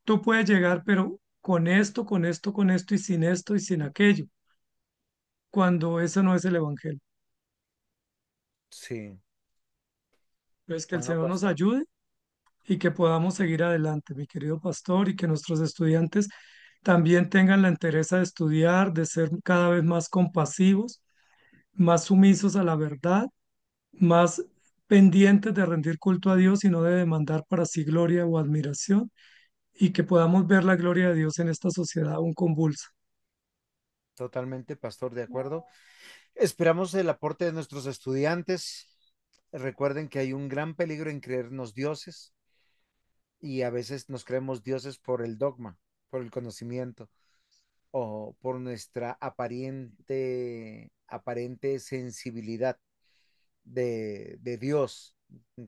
tú puedes llegar, pero con esto, con esto, con esto y sin aquello, cuando eso no es el evangelio. Sí. Pues que el Bueno, Señor nos pastor. ayude y que podamos seguir adelante, mi querido pastor, y que nuestros estudiantes también tengan la entereza de estudiar, de ser cada vez más compasivos, más sumisos a la verdad, más pendientes de rendir culto a Dios y no de demandar para sí gloria o admiración, y que podamos ver la gloria de Dios en esta sociedad aún convulsa. Totalmente, pastor, de acuerdo. Esperamos el aporte de nuestros estudiantes. Recuerden que hay un gran peligro en creernos dioses, y a veces nos creemos dioses por el dogma, por el conocimiento o por nuestra aparente sensibilidad de Dios,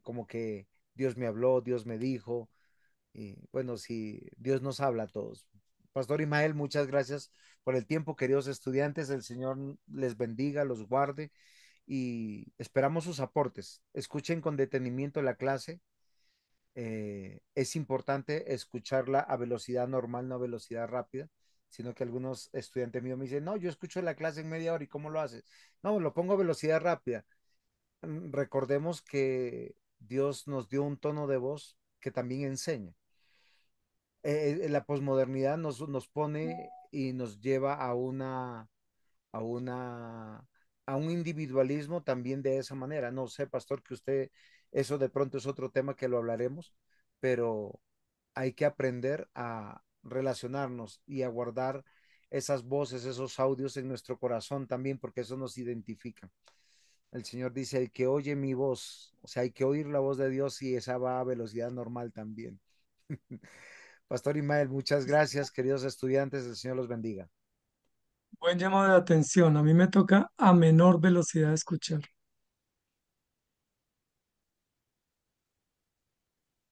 como que Dios me habló, Dios me dijo, y bueno, si Dios nos habla a todos. Pastor Imael, muchas gracias por el tiempo, queridos estudiantes. El Señor les bendiga, los guarde, y esperamos sus aportes. Escuchen con detenimiento la clase. Es importante escucharla a velocidad normal, no a velocidad rápida, sino que algunos estudiantes míos me dicen, no, yo escucho la clase en media hora, ¿y cómo lo haces? No, lo pongo a velocidad rápida. Recordemos que Dios nos dio un tono de voz que también enseña. La posmodernidad nos pone y nos lleva a una, a un individualismo también de esa manera. No sé, pastor, que usted, eso de pronto es otro tema que lo hablaremos, pero hay que aprender a relacionarnos y a guardar esas voces, esos audios en nuestro corazón también, porque eso nos identifica. El Señor dice, el que oye mi voz, o sea, hay que oír la voz de Dios, y esa va a velocidad normal también. Pastor Imael, muchas gracias, queridos estudiantes, el Señor los bendiga. Buen llamado de atención. A mí me toca a menor velocidad escuchar.